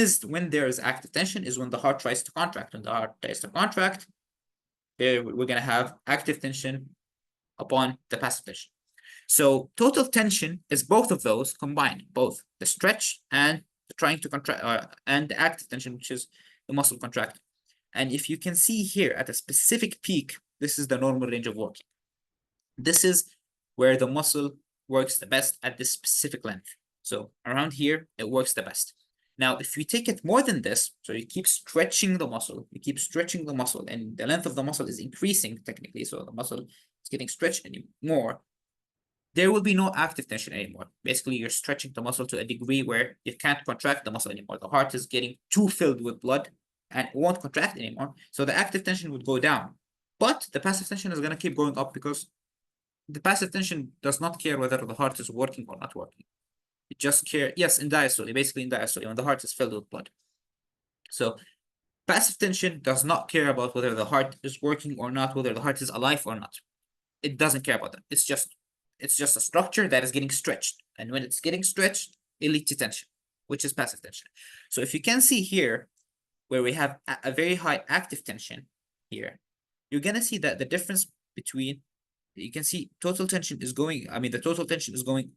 there is active tension is when the heart tries to contract. When the heart tries to contract, we're gonna have active tension upon the passive tension. So total tension is both of those combined, both the stretch and trying to contract, and the active tension, which is the muscle contracting. And if you can see here at a specific peak, this is the normal range of working. This is where the muscle works the best at this specific length. So around here, it works the best. Now, if we take it more than this, so you keep stretching the muscle, and the length of the muscle is increasing technically, so the muscle is getting stretched anymore, there will be no active tension anymore. Basically, you're stretching the muscle to a degree where you can't contract the muscle anymore. The heart is getting too filled with blood and it won't contract anymore. So the active tension would go down. But the passive tension is going to keep going up because the passive tension does not care whether the heart is working or not working. It just cares, yes, in diastole, basically in diastole, when the heart is filled with blood. So passive tension does not care about whether the heart is working or not, whether the heart is alive or not. It doesn't care about that. It's just a structure that is getting stretched. And when it's getting stretched, it leads to tension, which is passive tension. So if you can see here, where we have a very high active tension here, you're going to see that the difference between, you can see total tension is going, the total tension is going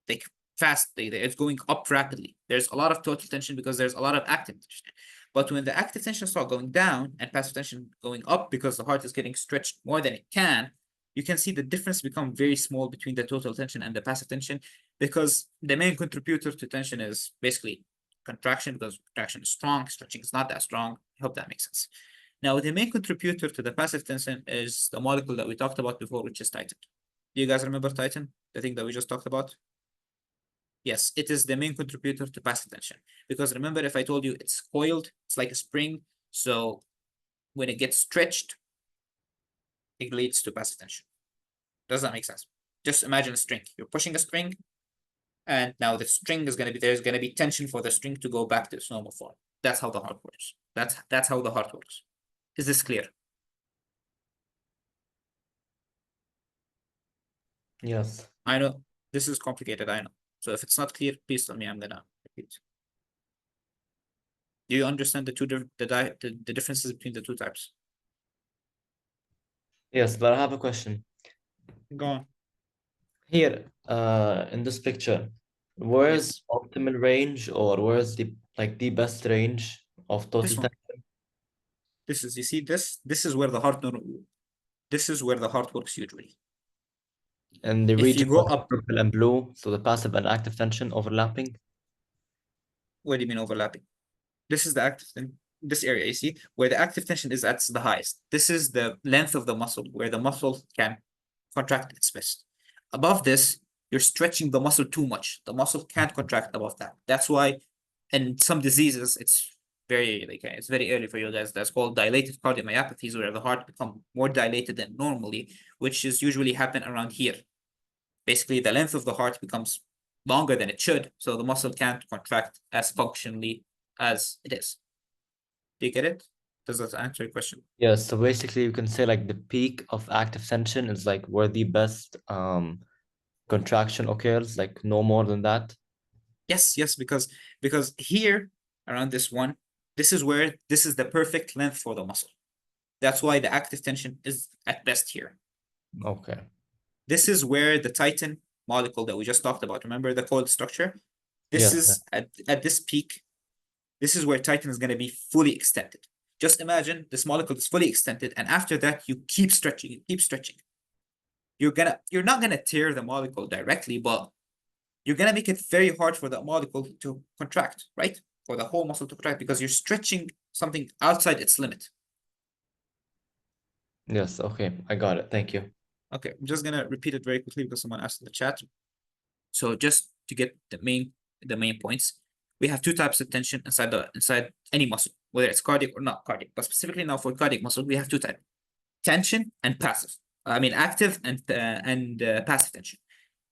like fast. It's going up rapidly. There's a lot of total tension because there's a lot of active tension. But when the active tension starts going down and passive tension going up because the heart is getting stretched more than it can, you can see the difference become very small between the total tension and the passive tension, because the main contributor to tension is basically contraction, because contraction is strong, stretching is not that strong. I hope that makes sense. Now, the main contributor to the passive tension is the molecule that we talked about before, which is titin. Do you guys remember titin, the thing that we just talked about? Yes, it is the main contributor to passive tension. Because remember, if I told you it's coiled, it's like a spring. So when it gets stretched, it leads to passive tension. Does that make sense? Just imagine a string. You're pushing a string, and now the string is going to be, there's going to be tension for the string to go back to its normal form. That's how the heart works. That's how the heart works. Is this clear? Yes. I know this is complicated, I know. So if it's not clear, please tell me. I'm gonna repeat. Do you understand the the differences between the two types? Yes, but I have a question. Go on. Here, in this picture, where's optimal range, or where's the best range of total This one. tension? This is, you see this? This is where the heart works usually. And the If you region go of up, purple and blue, so the passive and active tension overlapping. what do you mean overlapping? This is the active tension. This area, you see, where the active tension is at the highest. This is the length of the muscle, where the muscle can contract its best. Above this, you're stretching the muscle too much. The muscle can't contract above that. That's why in some diseases, it's very early for you guys. That's called dilated cardiomyopathies, where the heart become more dilated than normally, which is usually happen around here. Basically, the length of the heart becomes longer than it should, so the muscle can't contract as functionally as it is. Do you get it? Does that answer your question? Yes, so basically you can say the peak of active tension is where the best contraction occurs, no more than that. Yes, because here around this one, this is the perfect length for the muscle. That's why the active tension is at best here. Okay. This is where the titin molecule that we just talked about, remember the coiled structure? This is at this peak. This is where titin is going to be fully extended. Just imagine this molecule is fully extended, and after that, you keep stretching, You're not gonna tear the molecule directly, but you're gonna make it very hard for the molecule to contract, right? For the whole muscle to contract, because you're stretching something outside its limit. Yes, okay, I got it. Thank you. Okay, I'm just gonna repeat it very quickly because someone asked in the chat. So just to get the main points, we have two types of tension inside any muscle, whether it's cardiac or not cardiac. But specifically now for cardiac muscle, we have two types: tension and passive. Active and passive tension.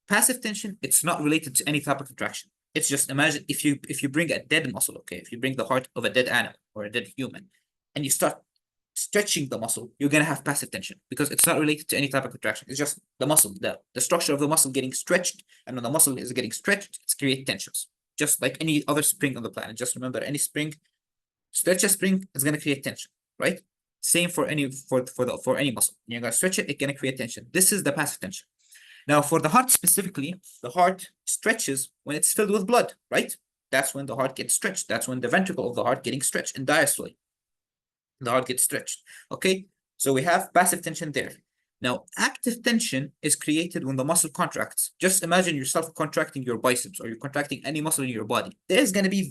Passive tension, it's not related to any type of contraction. It's just, imagine if you bring a dead muscle, okay, if you bring the heart of a dead animal or a dead human, and you start stretching the muscle, you're gonna have passive tension because it's not related to any type of contraction. It's just the muscle, the structure of the muscle getting stretched, and when the muscle is getting stretched, it's creating tensions. Just like any other spring on the planet. Just remember, any spring, stretch a spring, is gonna create tension, right? Same for any muscle. You're gonna stretch it, it's gonna create tension. This is the passive tension. Now, for the heart specifically, the heart stretches when it's filled with blood, right? That's when the heart gets stretched. That's when the ventricle of the heart getting stretched in diastole. The heart gets stretched. Okay, so we have passive tension there. Now, active tension is created when the muscle contracts. Just imagine yourself contracting your biceps or you're contracting any muscle in your body. There's going to be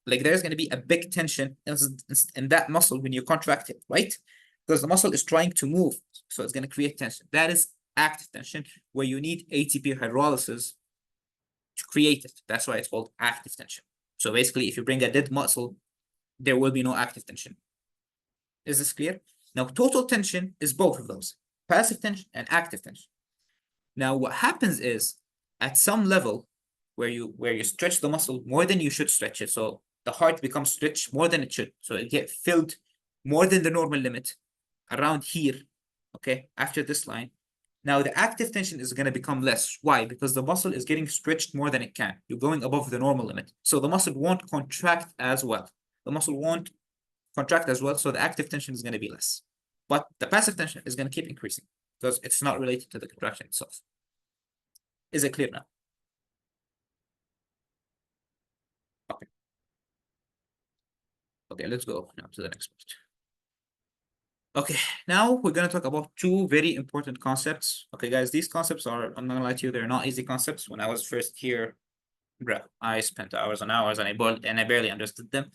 there's going to be a big tension in that muscle when you contract it, right? Because the muscle is trying to move, so it's going to create tension. That is active tension, where you need ATP hydrolysis to create it. That's why it's called active tension. So basically, if you bring a dead muscle, there will be no active tension. Is this clear? Now, total tension is both of those, passive tension and active tension. Now, what happens is at some level where you stretch the muscle more than you should stretch it, so the heart becomes stretched more than it should, so it gets filled more than the normal limit around here, okay, after this line. Now, the active tension is going to become less. Why? Because the muscle is getting stretched more than it can. You're going above the normal limit. So the muscle won't contract as well. The muscle won't contract as well, so the active tension is going to be less. But the passive tension is going to keep increasing because it's not related to the contraction itself. Is it clear now? Okay. Okay, let's go now to the next part. Okay, now we're going to talk about two very important concepts. Okay, guys, these concepts are, I'm not going to lie to you, they're not easy concepts. When I was first here, bro, I spent hours and hours and I barely understood them.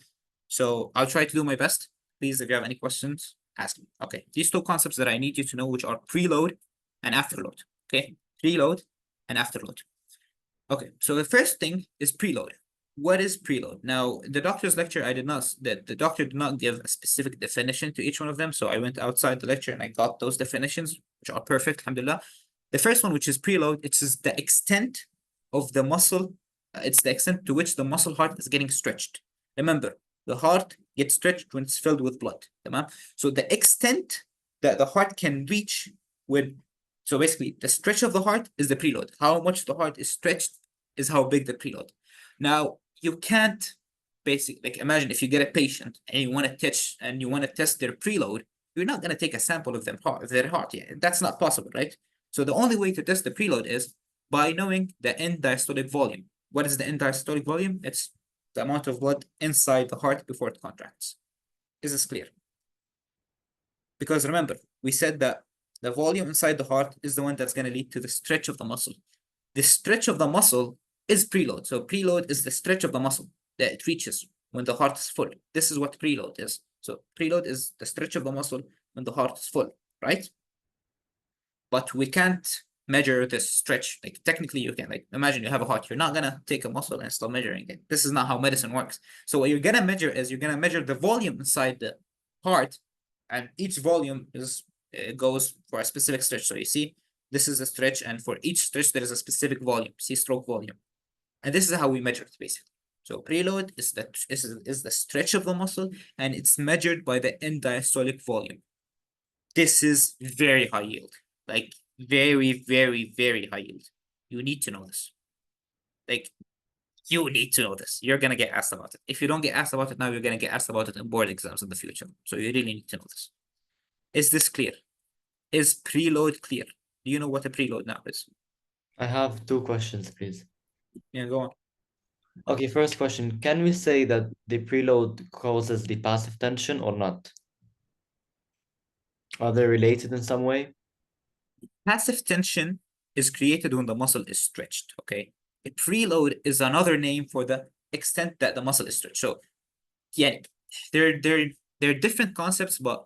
So I'll try to do my best. Please, if you have any questions, ask me. Okay, these two concepts that I need you to know, which are preload and afterload. Okay, preload and afterload. Okay, so the first thing is preload. What is preload? Now, the doctor's lecture, the doctor did not give a specific definition to each one of them. So I went outside the lecture and I got those definitions, which are perfect, alhamdulillah. The first one, which is preload, it's the extent of the muscle. It's the extent to which the muscle heart is getting stretched. Remember, the heart gets stretched when it's filled with blood. So the extent that the heart can reach so basically the stretch of the heart is the preload. How much the heart is stretched is how big the preload. Now, you can't like imagine if you get a patient and you want to test their preload, you're not going to take a sample of their heart. Yeah, that's not possible, right? So the only way to test the preload is by knowing the end diastolic volume. What is the end diastolic volume? It's the amount of blood inside the heart before it contracts. Is this clear? Because remember, we said that the volume inside the heart is the one that's going to lead to the stretch of the muscle. The stretch of the muscle is preload. So preload is the stretch of the muscle that it reaches when the heart is full. This is what preload is. So preload is the stretch of the muscle when the heart is full, right? But we can't measure this stretch. Like technically you can, like imagine you have a heart, you're not gonna take a muscle and start measuring it. This is not how medicine works. So what you're gonna measure is you're gonna measure the volume inside the heart, and each volume goes for a specific stretch. So you see, this is a stretch, and for each stretch there is a specific volume, C stroke volume. And this is how we measure it basically. So preload is the stretch of the muscle, and it's measured by the end diastolic volume. This is very high yield, like very, very, very high yield. You need to know this. Like, you need to know this. You're gonna get asked about it. If you don't get asked about it now, you're gonna get asked about it in board exams in the future. So you really need to know this. Is this clear? Is preload clear? Do you know what a preload now is? I have two questions, please. Yeah, go on. Okay, first question. Can we say that the preload causes the passive tension or not? Are they related in some way? Passive tension is created when the muscle is stretched, okay? A preload is another name for the extent that the muscle is stretched. So, yeah, they're different concepts, but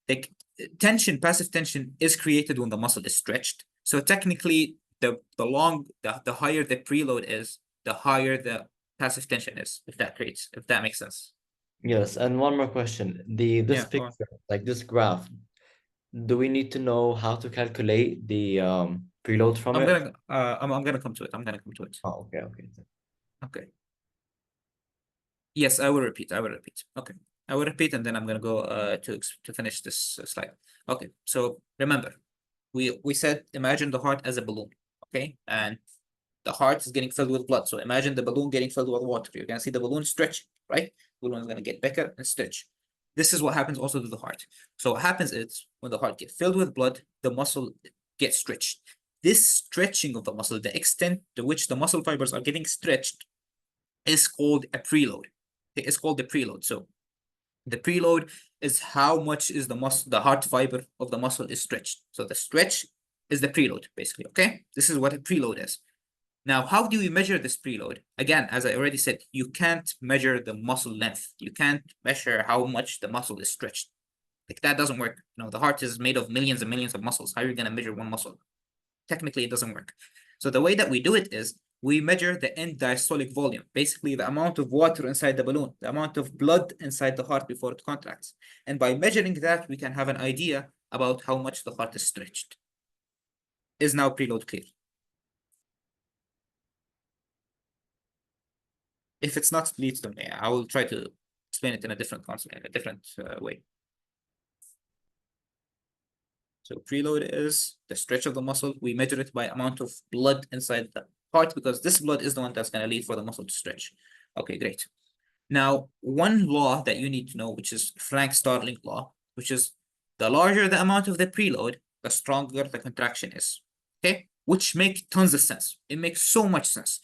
like passive tension is created when the muscle is stretched. So technically, the higher the preload is, the higher the passive tension is, if that makes sense. Yes, and one more question. This picture, like this graph, do we need to know how to calculate the preload from I'm it? gonna come to it. I'm gonna come to it. Oh, okay, okay. Okay. Yes, I will repeat. Okay. I will repeat, and then I'm gonna go to finish this slide. Okay. So remember, we said imagine the heart as a balloon. Okay, and the heart is getting filled with blood. So imagine the balloon getting filled with water. You're gonna see the balloon stretch, right? The balloon is gonna get bigger and stretch. This is what happens also to the heart. So what happens is when the heart gets filled with blood, the muscle gets stretched. this stretching of the muscle, the extent to which the muscle fibers are getting stretched, is called a preload. It's called the preload. So the preload is how much is the muscle, the heart fiber of the muscle is stretched. So the stretch is the preload, basically. Okay, this is what a preload is. Now, how do we measure this preload? Again, as I already said, you can't measure the muscle length. You can't measure how much the muscle is stretched. Like that doesn't work. You know, the heart is made of millions and millions of muscles. How are you going to measure one muscle? Technically, it doesn't work. So the way that we do it is we measure the end diastolic volume, basically the amount of water inside the balloon, the amount of blood inside the heart before it contracts. And by measuring that, we can have an idea about how much the heart is stretched. Is now preload clear? If it's not, please tell me. I will try to explain it in a different concept, in a different way. So preload is the stretch of the muscle. We measure it by amount of blood inside the heart because this blood is the one that's going to lead for the muscle to stretch. Okay, great. Now, one law that you need to know, which is Frank-Starling law, which is the larger the amount of the preload, the stronger the contraction is. Okay, which makes tons of sense. It makes so much sense.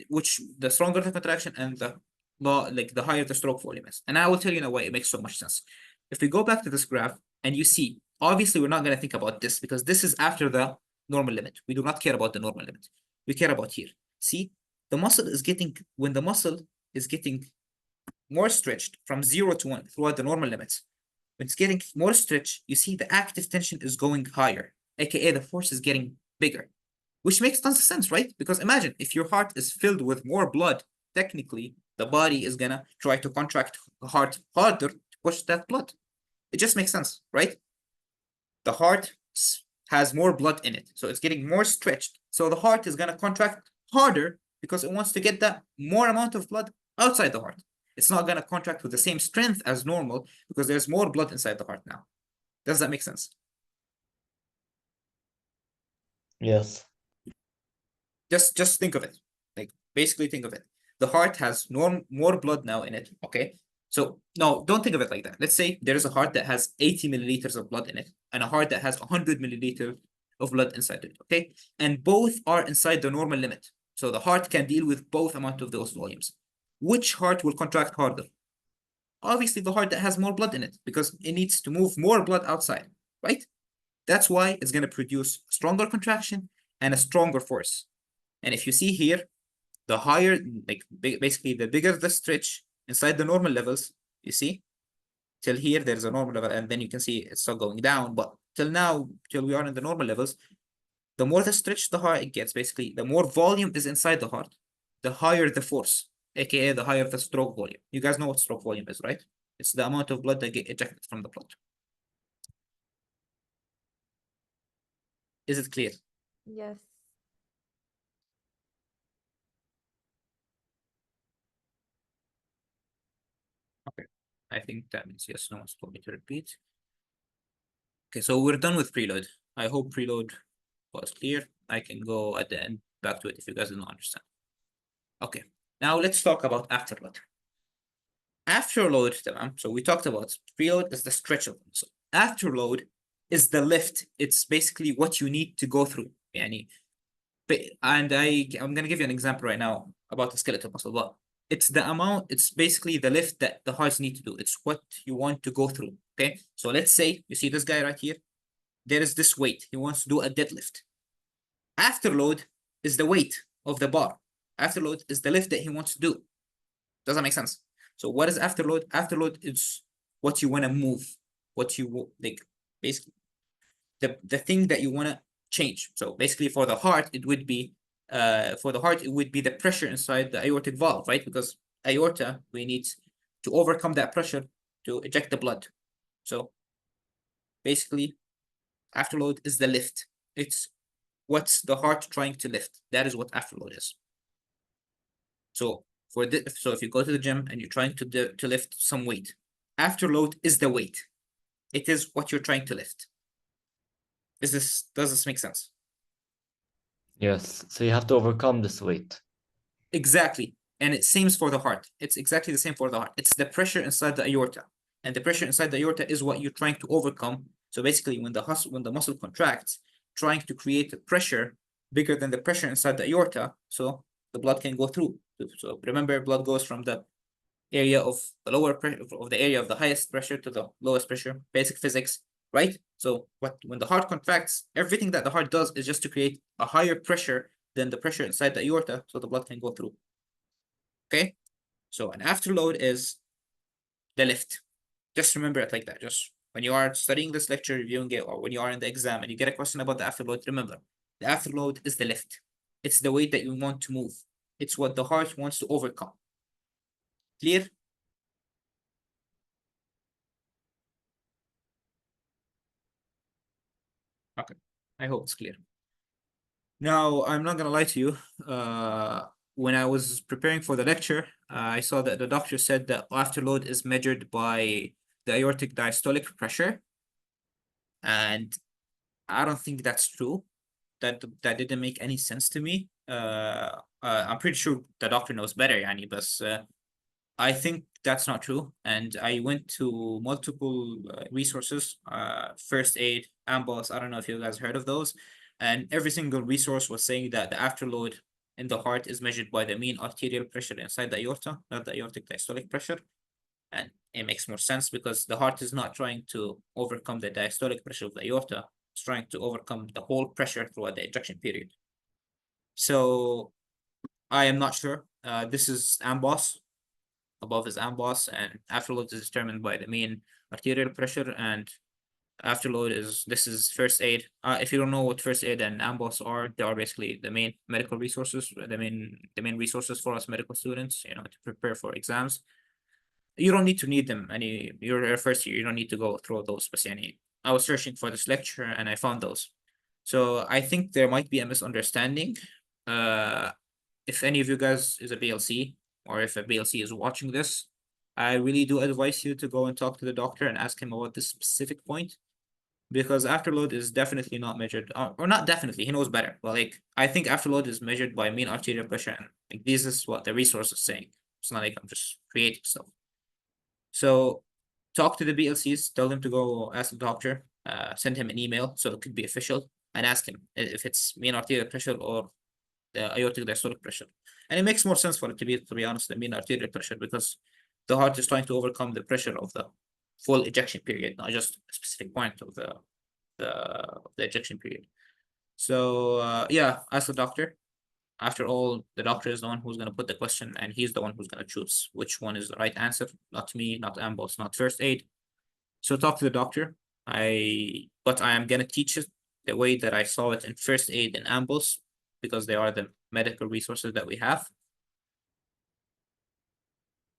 Which the stronger the contraction and the law, like the higher the stroke volume is. And I will tell you now why it makes so much sense. If we go back to this graph and you see, obviously we're not going to think about this because this is after the normal limit. We do not care about the normal limit. We care about here. See, the muscle is getting, when the muscle is getting more stretched from 0 to 1 throughout the normal limits, when it's getting more stretch, you see the active tension is going higher, aka the force is getting bigger, which makes tons of sense, right? Because imagine if your heart is filled with more blood, technically the body is gonna try to contract the heart harder to push that blood. It just makes sense, right? The heart has more blood in it, so it's getting more stretched. So the heart is gonna contract harder because it wants to get that more amount of blood outside the heart. It's not gonna contract with the same strength as normal because there's more blood inside the heart now. Does that make sense? Yes. Just think of it. Like basically think of it. The heart has more blood now in it. Okay. So no, don't think of it like that. Let's say there is a heart that has 80 milliliters of blood in it, and a heart that has 100 milliliters of blood inside it. Okay. And both are inside the normal limit. So the heart can deal with both amount of those volumes. Which heart will contract harder? Obviously, the heart that has more blood in it because it needs to move more blood outside, right? That's why it's going to produce stronger contraction and a stronger force. And if you see here, the higher, like basically the bigger the stretch inside the normal levels, you see, till here there's a normal level, and then you can see it's still going down. But till now, till we are in the normal levels, the more the stretch, the higher it gets. Basically, the more volume is inside the heart, the higher the force, aka the higher the stroke volume. You guys know what stroke volume is, right? It's the amount of blood that get ejected from the blood. Is it clear? Yes. Okay. I think that means yes, no one's told me to repeat. Okay, so we're done with preload. I hope preload was clear. I can go at the end back to it if you guys didn't understand. Okay, now let's talk about afterload. Afterload, tamam. So we talked about preload is the stretch of the muscle. Afterload is the lift. It's basically what you need to go through. Yani, and I'm gonna give you an example right now about the skeletal muscle. But it's the amount, it's basically the lift that the hearts need to do. It's what you want to go through. Okay. So let's say you see this guy right here. There is this weight. He wants to do a deadlift. Afterload is the weight of the bar. Afterload is the lift that he wants to do. Does that make sense? So what is afterload? Afterload is what you want to move, what you like, basically the thing that you want to change. So basically for the heart, it would be the pressure inside the aortic valve, right? Because aorta, we need to overcome that pressure to eject the blood. So basically, afterload is the lift. It's what's the heart trying to lift. That is what afterload is. So if you go to the gym and you're trying to lift some weight, afterload is the weight. It is what you're trying to lift. Does this make sense? Yes. So you have to overcome this weight. Exactly. And it seems for the heart. It's exactly the same for the heart. It's the pressure inside the aorta. And the pressure inside the aorta is what you're trying to overcome. So basically when the muscle contracts, trying to create a pressure bigger than the pressure inside the aorta, so the blood can go through. So remember, blood goes from the area of the lower pressure of the area of the highest pressure to the lowest pressure, basic physics, right? So when the heart contracts, everything that the heart does is just to create a higher pressure than the pressure inside the aorta, so the blood can go through. Okay, so an afterload is the lift. Just remember it like that. Just when you are studying this lecture, reviewing it, or when you are in the exam and you get a question about the afterload, remember the afterload is the lift. It's the weight that you want to move. It's what the heart wants to overcome. Clear? Okay, I hope it's clear. Now, I'm not gonna lie to you. When I was preparing for the lecture, I saw that the doctor said that afterload is measured by the aortic diastolic pressure, and I don't think that's true. That didn't make any sense to me. I'm pretty sure the doctor knows better, yani, but I think that's not true. And I went to multiple resources, first aid, AMBOS. I don't know if you guys heard of those. And every single resource was saying that the afterload in the heart is measured by the mean arterial pressure inside the aorta, not the aortic diastolic pressure. And it makes more sense because the heart is not trying to overcome the diastolic pressure of the aorta. It's trying to overcome the whole pressure throughout the ejection period. So I am not sure. This is AMBOS. Above is AMBOS, and afterload is determined by the mean arterial pressure, and afterload this is first aid. If you don't know what first aid and AMBOS are, they are basically the main medical resources, the main resources for us medical students, to prepare for exams. You don't need to need them you're first year, you don't need to go through those, but I was searching for this lecture and I found those. So I think there might be a misunderstanding. If any of you guys is a BLC, or if a BLC is watching this, I really do advise you to go and talk to the doctor and ask him about this specific point, because afterload is definitely not measured, or not definitely, he knows better. But I think afterload is measured by mean arterial pressure, and this is what the resource is saying. It's not like I'm just creating stuff. So talk to the BLCs, tell them to go ask the doctor, send him an email so it could be official, and ask him if it's mean arterial pressure or the aortic diastolic pressure. And it makes more sense for it to be honest, the mean arterial pressure, because the heart is trying to overcome the pressure of the full ejection period, not just a specific point of the ejection period. So yeah, ask the doctor. After all, the doctor is the one who's going to put the question, and he's the one who's going to choose which one is the right answer. Not me, not AMBOS, not first aid. So talk to the doctor. But I am going to teach it the way that I saw it in first aid and AMBOS, because they are the medical resources that we have.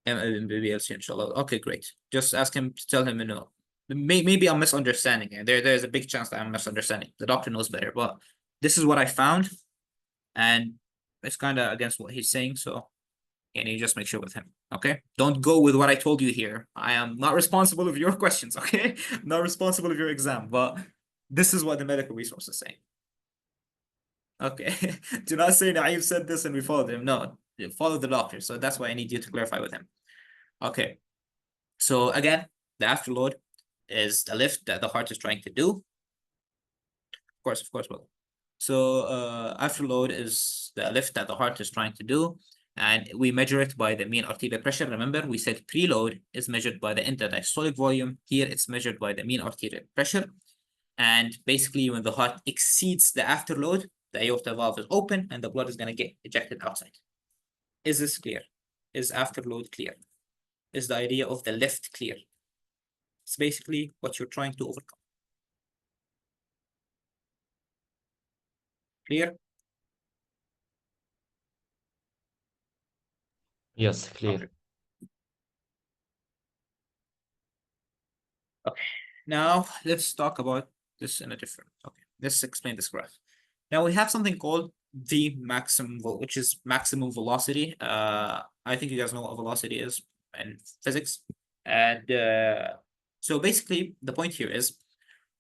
And BBLC, inshallah. Okay, great. Just ask him to tell him, maybe I'm misunderstanding it. There's a big chance that I'm misunderstanding. The doctor knows better, but this is what I found, and it's kind of against what he's saying. So, and you just make sure with him. Okay, don't go with what I told you here. I am not responsible of your questions. Okay, I'm not responsible of your exam, but this is what the medical resource is saying. Okay, do not say Naeem said this and we followed him. No, follow the doctor. So that's why I need you to clarify with him. Okay, so again, the afterload is the lift that the heart is trying to do. Of course, well. So afterload is the lift that the heart is trying to do, and we measure it by the mean arterial pressure. Remember, we said preload is measured by the interdiastolic volume. Here, it's measured by the mean arterial pressure. And basically, when the heart exceeds the afterload, the aorta valve is open and the blood is going to get ejected outside. Is this clear? Is afterload clear? Is the idea of the lift clear? It's basically what you're trying to overcome. Clear? Yes, clear. Okay. Okay. Now let's talk about this in a different. Okay. Let's explain this graph. Now we have something called the maximum, which is maximum velocity. I think you guys know what velocity is in physics. And so basically the point here is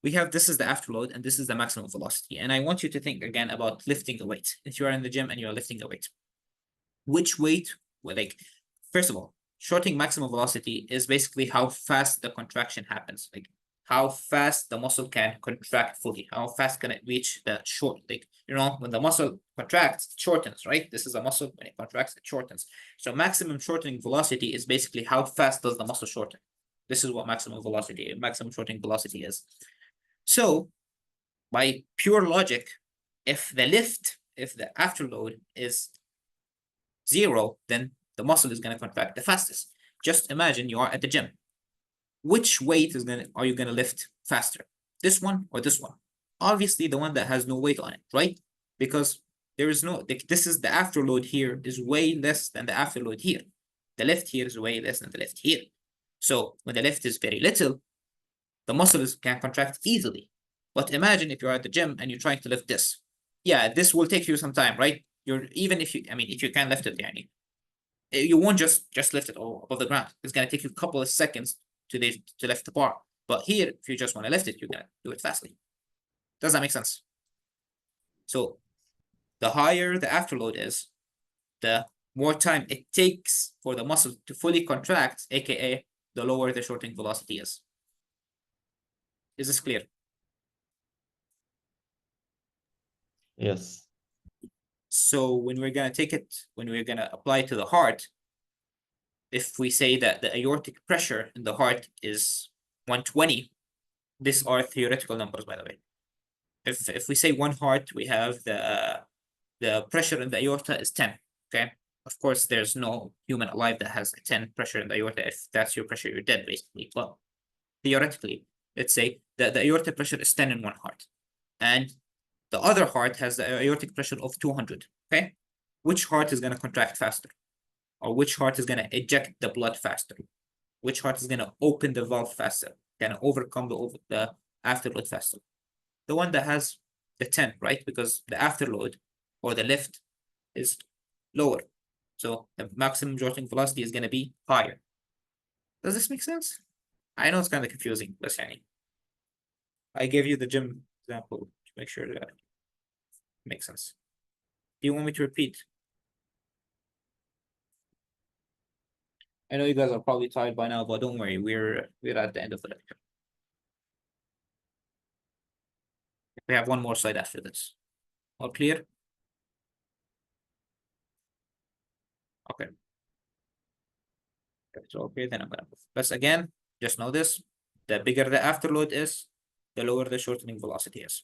we have, this is the afterload and this is the maximum velocity. And I want you to think again about lifting a weight. If you are in the gym and you're lifting a weight, which weight, well, first of all, shorting maximum velocity is basically how fast the contraction happens. how fast the muscle can contract fully, how fast can it reach the short, like, you know, when the muscle contracts, it shortens, right? This is a muscle, when it contracts, it shortens. So maximum shortening velocity is basically how fast does the muscle shorten. This is what maximum shortening velocity is. So by pure logic, if the afterload is 0, then the muscle is going to contract the fastest. Just imagine you are at the gym. Which weight are you gonna lift faster? This one or this one? Obviously, the one that has no weight on it, right? Because there is no, this is the afterload here is way less than the afterload here. The lift here is way less than the lift here. So when the lift is very little, the muscles can contract easily. But imagine if you're at the gym and you're trying to lift this. Yeah, this will take you some time, right? Even if you, I mean, if you can lift it, you won't just lift it all above the ground. It's gonna take you a couple of seconds to lift the bar. But here, if you just want to lift it, you're gonna do it fastly. Does that make sense? So the higher the afterload is, the more time it takes for the muscle to fully contract, aka the lower the shortening velocity is. Is this clear? Yes. So when we're gonna apply it to the heart, if we say that the aortic pressure in the heart is 120, these are theoretical numbers, by the way. If we say one heart, we have the pressure in the aorta is 10. Okay. Of course, there's no human alive that has a 10 pressure in the aorta. If that's your pressure, you're dead, basically. But theoretically, let's say that the aorta pressure is 10 in one heart. And the other heart has the aortic pressure of 200. Okay. Which heart is going to contract faster? Or which heart is going to eject the blood faster? Which heart is going to open the valve faster? Going to overcome the afterload faster? The one that has the 10, right? Because the afterload or the lift is lower. So the maximum shortening velocity is going to be higher. Does this make sense? I know it's kind of confusing, but I gave you the gym example to make sure that it makes sense. Do you want me to repeat? I know you guys are probably tired by now, but don't worry, we're at the end of the lecture. We have one more slide after this. All clear? Okay. If it's okay, then I'm gonna move. But again, just know this: the bigger the afterload is, the lower the shortening velocity is.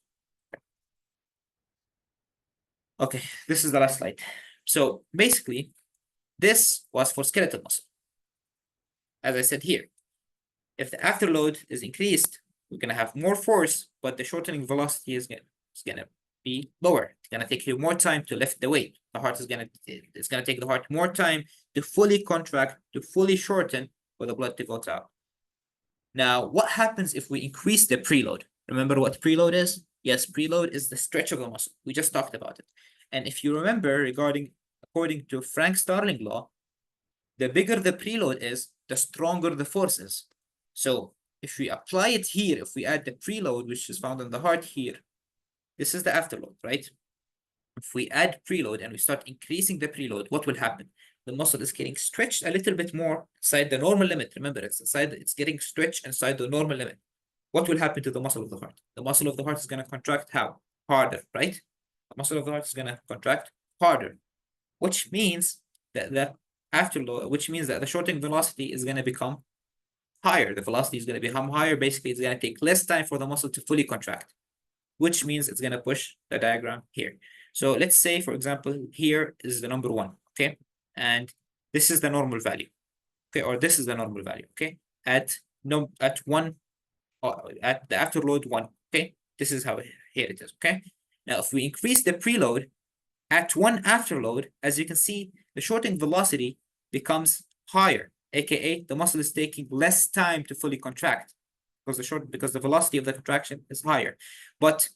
Okay, this is the last slide. So basically, this was for skeletal muscle. As I said here, if the afterload is increased, we're gonna have more force, but the shortening velocity is gonna be lower. It's gonna take you more time to lift the weight. It's gonna take the heart more time to fully contract, to fully shorten for the blood to go out. Now, what happens if we increase the preload? Remember what preload is? Yes, preload is the stretch of the muscle. We just talked about it. And if you remember, according to Frank Starling law, the bigger the preload is, the stronger the force is. So if we apply it here, if we add the preload, which is found in the heart here, this is the afterload, right? If we add preload and we start increasing the preload, what will happen? The muscle is getting stretched a little bit more inside the normal limit. Remember, it's getting stretched inside the normal limit. What will happen to the muscle of the heart? The muscle of the heart is going to contract how? Harder, right? The muscle of the heart is going to contract harder, which means that the afterload, which means that the shortening velocity is going to become higher. The velocity is going to become higher. Basically, it's going to take less time for the muscle to fully contract, which means it's going to push the diagram here. So let's say, for example, here is the number 1, okay? And this is the normal value, okay? Or this is the normal value, okay? At the afterload 1, okay? This is how here it is, okay? Now, if we increase the preload at 1 afterload, as you can see, the shortening velocity becomes higher, aka the muscle is taking less time to fully contract because the velocity of the contraction is higher. But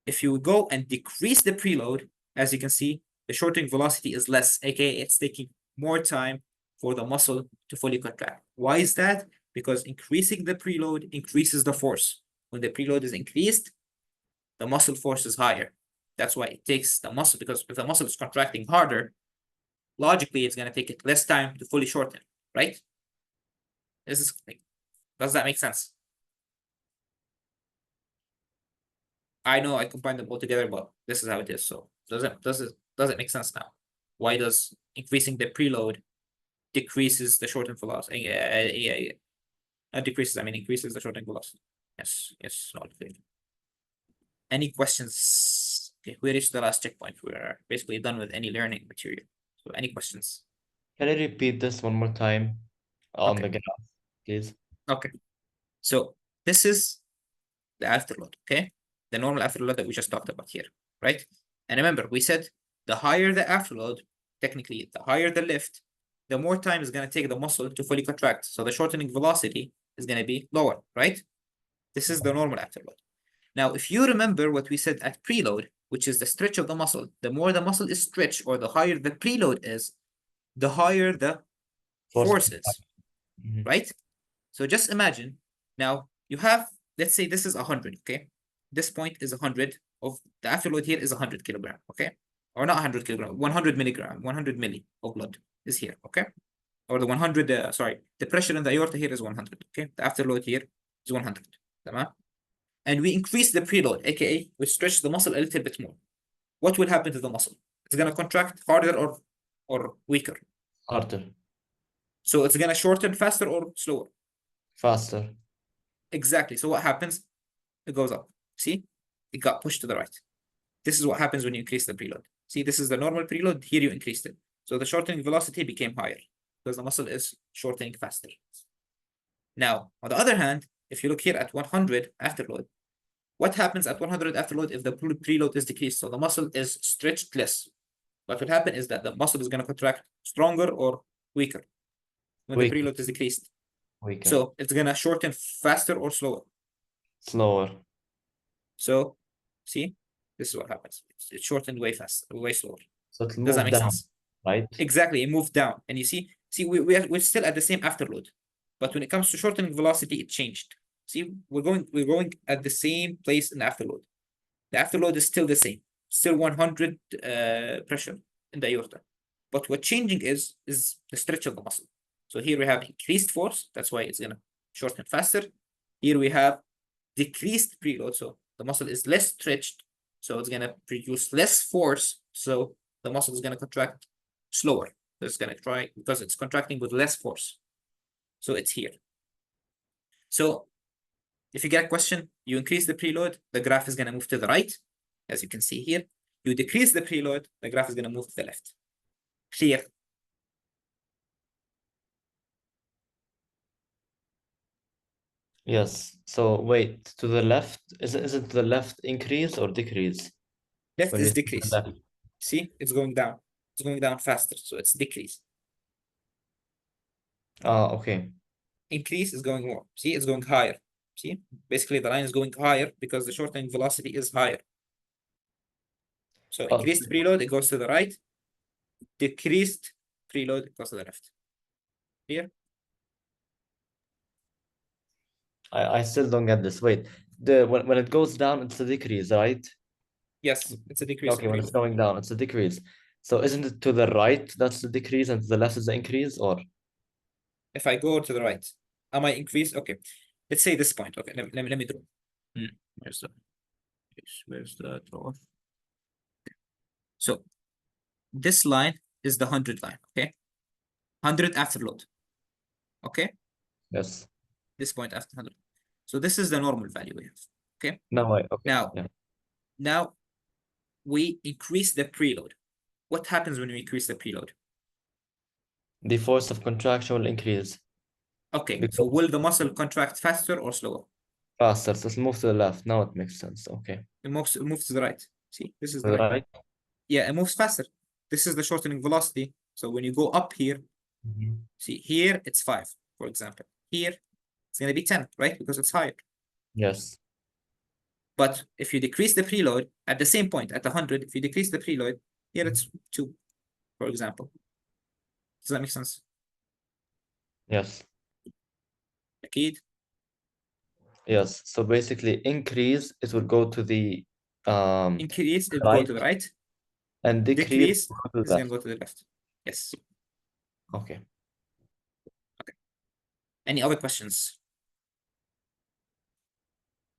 if you go and decrease the preload, as you can see, the shortening velocity is less, aka it's taking more time for the muscle to fully contract. Why is that? Because increasing the preload increases the force. When the preload is increased, the muscle force is higher. That's why it takes the muscle, because if the muscle is contracting harder, logically it's going to take it less time to fully shorten, right? Does that make sense? I know I combined them all together, but this is how it is. So does it make sense now? Why does increasing the preload decreases the shortened velocity? Yeah. Not decreases, I mean increases the shortened velocity. Yes, all clear. Any questions? Okay, we reached the last checkpoint. We're basically done with any learning material. So any questions? Can I repeat this one more time on Okay. the graph, please? Okay. So this is the afterload, okay? The normal afterload that we just talked about here, right? And remember, we said the higher the afterload, technically, the higher the lift, the more time is going to take the muscle to fully contract. So the shortening velocity is going to be lower, right? This is the normal afterload. Now, if you remember what we said at preload, which is the stretch of the muscle, the more the muscle is stretched or the higher the preload is, the higher the force is, Mhm. right? So just imagine now you have, let's say this is 100, okay? This point is 100 of the afterload here is 100 kilogram, okay? Or not 100 kilogram, 100 milligram, 100 milli of blood is here, okay? Or the 100, sorry, the pressure in the aorta here is 100, okay? The afterload here is 100, تمام? And we increase the preload, aka we stretch the muscle a little bit more. What will happen to the muscle? It's gonna contract harder or weaker. Harder, So it's gonna shorten faster or slower. faster. Exactly. So what happens? It goes up. See? It got pushed to the right. This is what happens when you increase the preload. See, this is the normal preload. Here you increased it. So the shortening velocity became higher because the muscle is shortening faster. Now, on the other hand, if you look here at 100 afterload, what happens at 100 afterload if the preload is decreased? So the muscle is stretched less. What will happen is that the muscle is going to contract stronger or weaker when the Weak, preload is decreased. weaker, So it's going to shorten faster or slower. slower. So, see, this is what happens. It's shortened way fast, way slower. So it'll Does that move make down, sense? right? Exactly, it moved down. And you see, we're still at the same afterload. But when it comes to shortening velocity, it changed. See, we're going at the same place in the afterload. The afterload is still the same, still 100 pressure in the aorta. But what changing is the stretch of the muscle. So here we have increased force, that's why it's gonna shorten faster. Here we have decreased preload, so the muscle is less stretched, so it's gonna produce less force, so the muscle is gonna contract slower. So it's gonna try because it's contracting with less force. So it's here. So if you get a question, you increase the preload, the graph is gonna move to the right, as you can see here. You decrease the preload, the graph is gonna move to the left. Clear? Yes. So wait, to the left, is it to the left increase or decrease? Left When you is say the decrease. left. See, it's going down. It's going down faster, so it's decrease. Ah, okay. Increase is going more. See, it's going higher. See, basically the line is going higher because the shortening velocity is higher. So Oh, increased preload, it goes to the right. Decreased preload, it goes to the left. Here, I still don't get this. Wait, when it goes down, it's a decrease, right? yes, it's a decrease in Okay, when it's preload. going down, it's a decrease. So isn't it to the right that's the decrease and to the left is the increase, or? If I go to the right, am I increase? Okay, let's say this point. Okay, let me draw. Where's the draw? So this line is the 100 line. Okay, 100 afterload. Okay, Yes. this point after 100. So this is the normal value we have. Okay, No, okay. now Yeah. now we increase the preload. What happens when we increase the preload? The force of contraction will increase Okay, so because will the muscle contract faster or slower? faster. So let's move to the left. Now it makes sense. Okay. It moves to the right. See, this is To the the right. right. Yeah, it moves faster. This is the shortening velocity. So when you go up here, Mhm. see here it's 5, for example. Here it's gonna be 10, right? Because it's higher. Yes. But if you decrease the preload at the same point, at 100, if you decrease the preload, here it's 2, for example. Does that make sense? Yes. أكيد. Yes. So basically, increase it will go to the Increase, it go right, to the right. and decrease Decrease will go to is the gonna left. go to the left. Yes. Okay. Okay. Any other questions?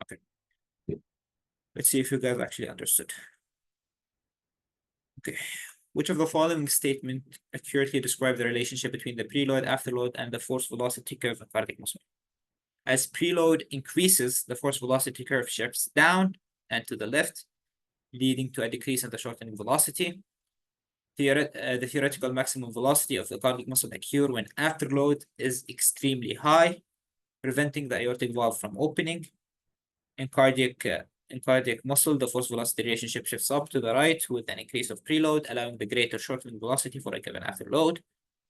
Okay. Let's see if you guys actually understood. Okay. Which of the following statement accurately describe the relationship between the preload, afterload, and the force velocity curve of cardiac muscle? As preload increases, the force velocity curve shifts down and to the left, leading to a decrease in the shortening velocity. The theoretical maximum velocity of the cardiac muscle occur when afterload is extremely high, preventing the aortic valve from opening. In cardiac muscle, the force velocity relationship shifts up to the right with an increase of preload, allowing the greater shortening velocity for a given afterload.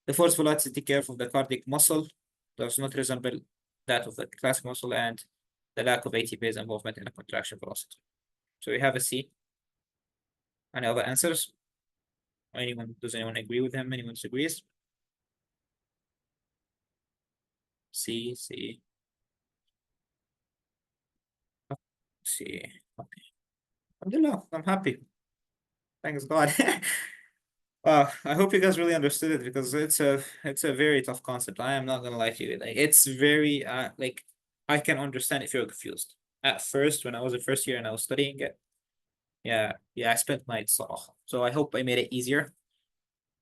The force velocity curve of the cardiac muscle does not resemble that of the classic muscle, and the lack of ATP is involvement in a contraction velocity. So we have a C. Any other answers? Does anyone agree with him? Anyone disagrees? C, C. C. Okay. Alhamdulillah, I'm happy. Thanks God. I hope you guys really understood it because it's a very tough concept. I am not gonna lie to you. Like it's very like I can understand if you're confused. At first, when I was in first year and I was studying it, yeah, I spent nights off. So I hope I made it easier.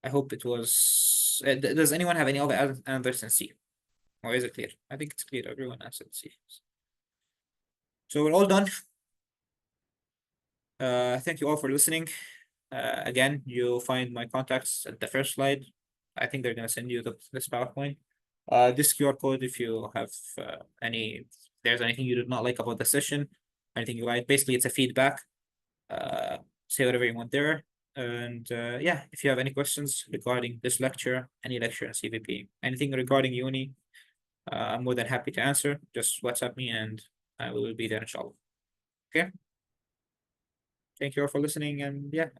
I hope it was. Does anyone have any other answers in C? Or is it clear? I think it's clear. Everyone answered C. So we're all done. Thank you all for listening. Again, you'll find my contacts at the first slide. I think they're gonna send you this PowerPoint. This QR code if you have if there's anything you did not like about the session, anything you like. Basically, it's a feedback. Say whatever you want there. And yeah, if you have any questions regarding this lecture, any lecture in CVP, anything regarding uni, I'm more than happy to answer. Just WhatsApp me and I will be there inshallah. Okay. Thank you all for listening and yeah.